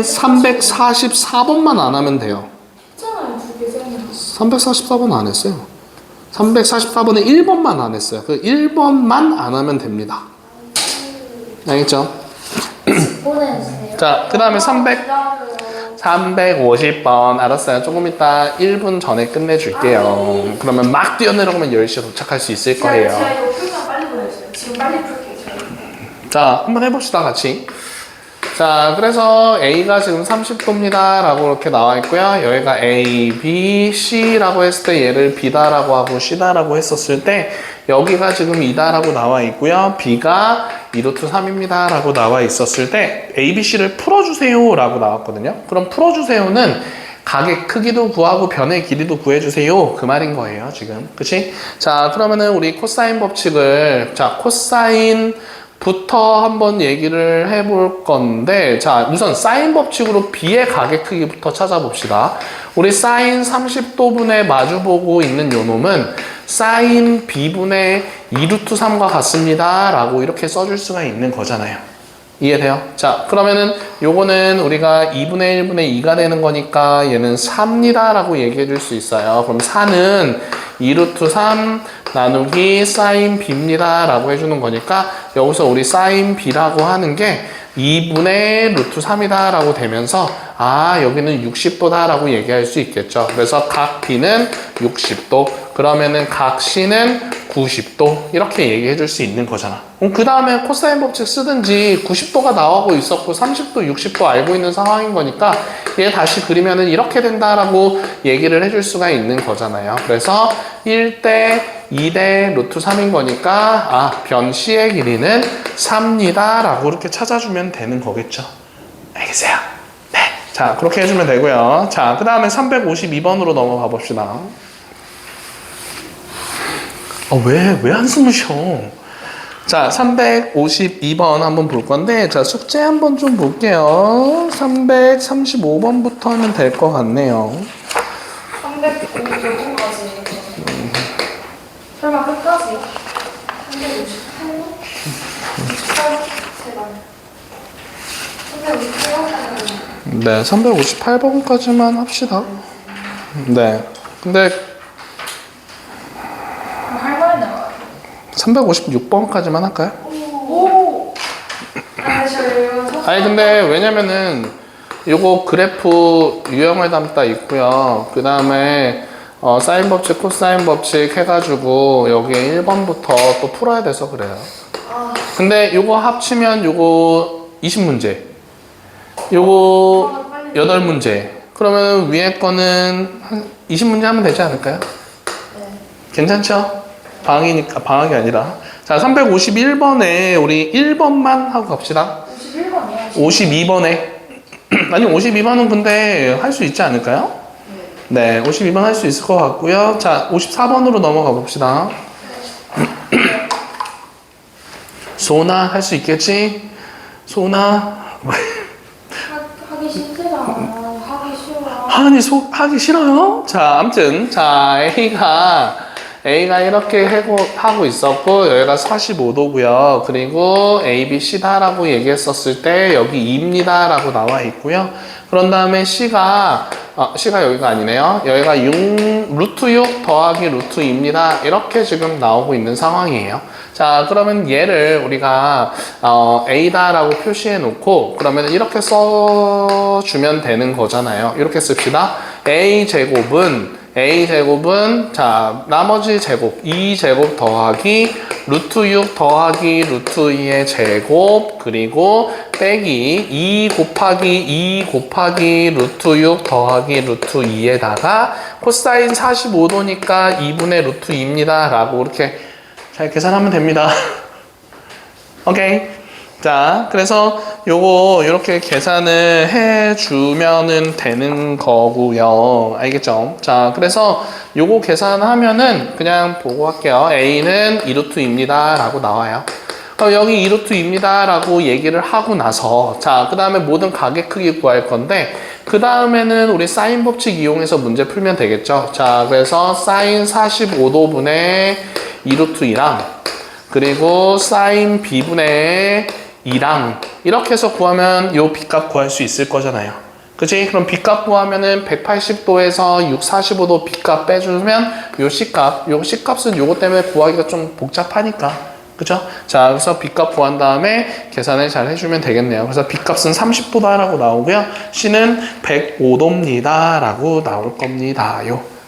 344번만 안 하면 돼요. 했잖아요. 두개 세는 344번 안 했어요. 344번에 1번만 안 했어요. 그 1번만 안 하면 됩니다. 알겠죠? 보내주세요. 자, 그 다음에 350번. 알았어요. 조금 이따 1분 전에 끝내줄게요. 그러면 막 뛰어내려가면 10시에 도착할 수 있을 거예요. 제가 이거 풀면 빨리 보내주세요. 지금 빨리 풀게요. 제가. 자, 한번 해봅시다, 같이. 자, 그래서 A가 지금 30도입니다. 라고 이렇게 나와 있고요. 여기가 A, B, C라고 했을 때 얘를 B다라고 하고 C다라고 했었을 때 여기가 지금 2다라고 나와 있고요. B가 2루트 3입니다. 라고 나와 있었을 때 A, B, C를 풀어주세요. 라고 나왔거든요. 그럼 풀어주세요는 각의 크기도 구하고 변의 길이도 구해주세요. 그 말인 거예요, 지금. 그치? 자, 그러면은 우리 코사인 법칙을, 자, 코사인부터 한번 얘기를 해볼 건데, 자, 우선 사인 법칙으로 B의 각의 크기부터 찾아봅시다. 우리 사인 30도분에 마주보고 있는 요 놈은 사인 B분의 2루트 3과 같습니다. 라고 이렇게 써줄 수가 있는 거잖아요. 이해돼요? 자, 그러면은 요거는 우리가 2분의 1분의 2가 되는 거니까 얘는 4입니다 라고 얘기해 줄 수 있어요. 그럼 4는 2루트 3 나누기 사인 B입니다 라고 해주는 거니까 여기서 우리 사인 B라고 하는 게 2분의 루트 3이다 라고 되면서 아, 여기는 60도다 라고 얘기할 수 있겠죠. 그래서 각 B는 60도, 그러면은 각 C는 90도 이렇게 얘기해 줄 수 있는 거잖아. 그럼 그 다음에 코사인 법칙 쓰든지 90도가 나오고 있었고 30도, 60도 알고 있는 상황인 거니까 얘 다시 그리면은 이렇게 된다라고 얘기를 해줄 수가 있는 거잖아요. 그래서 1대 2대 루트 3인 거니까 아, 변 C의 길이는 3입니다 라고 이렇게 찾아주면 되는 거겠죠. 알겠어요? 네. 자, 그렇게 해주면 되고요. 자, 그 다음에 352번으로 넘어가 봅시다. 왜 한숨을 쉬어? 자, 352번 한번 볼 건데, 자, 숙제 한번 좀 볼게요. 335번부터 하면 될 것 같네요. 350까지. 설마 끝까지? 358번? 네, 358번까지만 합시다. 네. 근데, 할 말이 나와요. 356번까지만 할까요? 오! 아니, 근데, 왜냐면은, 요거 그래프 유형을 담다 있고요. 그 다음에, 사인 법칙, 코사인 법칙 해가지고, 여기에 1번부터 또 풀어야 돼서 그래요. 근데 요거 합치면 요거 20문제. 요거 8문제. 그러면 위에 거는 한 20문제 하면 되지 않을까요? 네. 괜찮죠? 방학이 아니라. 자, 351번에 우리 1번만 하고 갑시다. 51번이요? 52번에. 아니, 52번은 근데 할 수 있지 않을까요? 네, 52번 할 수 있을 것 같고요. 자, 54번으로 넘어가 봅시다. 소나 할 수 있겠지? 소나. 하기 싫지가 않아요. 하기 아니, 하기 싫어요? 자, 아무튼, 자, A가 이렇게 하고 있었고, 여기가 45도고요. 그리고 A, B, C다라고 얘기했었을 때, 여기 2입니다. 라고 나와 있고요. 그런 다음에 C가 여기가 아니네요. 여기가 루트 6 더하기 루트 2입니다. 이렇게 지금 나오고 있는 상황이에요. 자, 그러면 얘를 우리가 A다라고 표시해 놓고, 그러면 이렇게 써주면 되는 거잖아요. 이렇게 씁시다. A제곱은 자, 나머지 제곱 2제곱 더하기 루트 6 더하기 루트 2의 제곱, 그리고 빼기 2 곱하기 루트 6 더하기 루트 2에다가 코사인 45도니까 2분의 루트 2입니다. 라고 이렇게 잘 계산하면 됩니다. 오케이. 자, 그래서 요거 이렇게 계산을 해주면은 되는 거고요. 알겠죠? 자, 그래서 요거 계산하면은 그냥 보고 할게요. A는 2루트입니다. 라고 나와요. 그럼 여기 2루트입니다. 라고 얘기를 하고 나서, 자, 그 다음에 모든 가계 크기 구할 건데, 그 다음에는 우리 사인 법칙 이용해서 문제 풀면 되겠죠? 자, 그래서 사인 45도분의 2루트이랑, 그리고 사인 B분의 2랑 이렇게 해서 구하면 요 B값 구할 수 있을 거잖아요. 그치? 그럼 B값 구하면은 180도에서 645도 B값 빼주면 요 C값은 요거 때문에 구하기가 좀 복잡하니까. 그죠? 자, 그래서 B값 구한 다음에 계산을 잘 해주면 되겠네요. 그래서 B값은 30도다 라고 나오고요. C는 105도입니다 라고 나올 겁니다.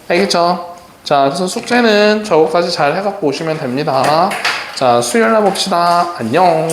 알겠죠? 자, 그래서 숙제는 저거까지 잘 해갖고 오시면 됩니다. 자, 수요일 날 봅시다. 안녕.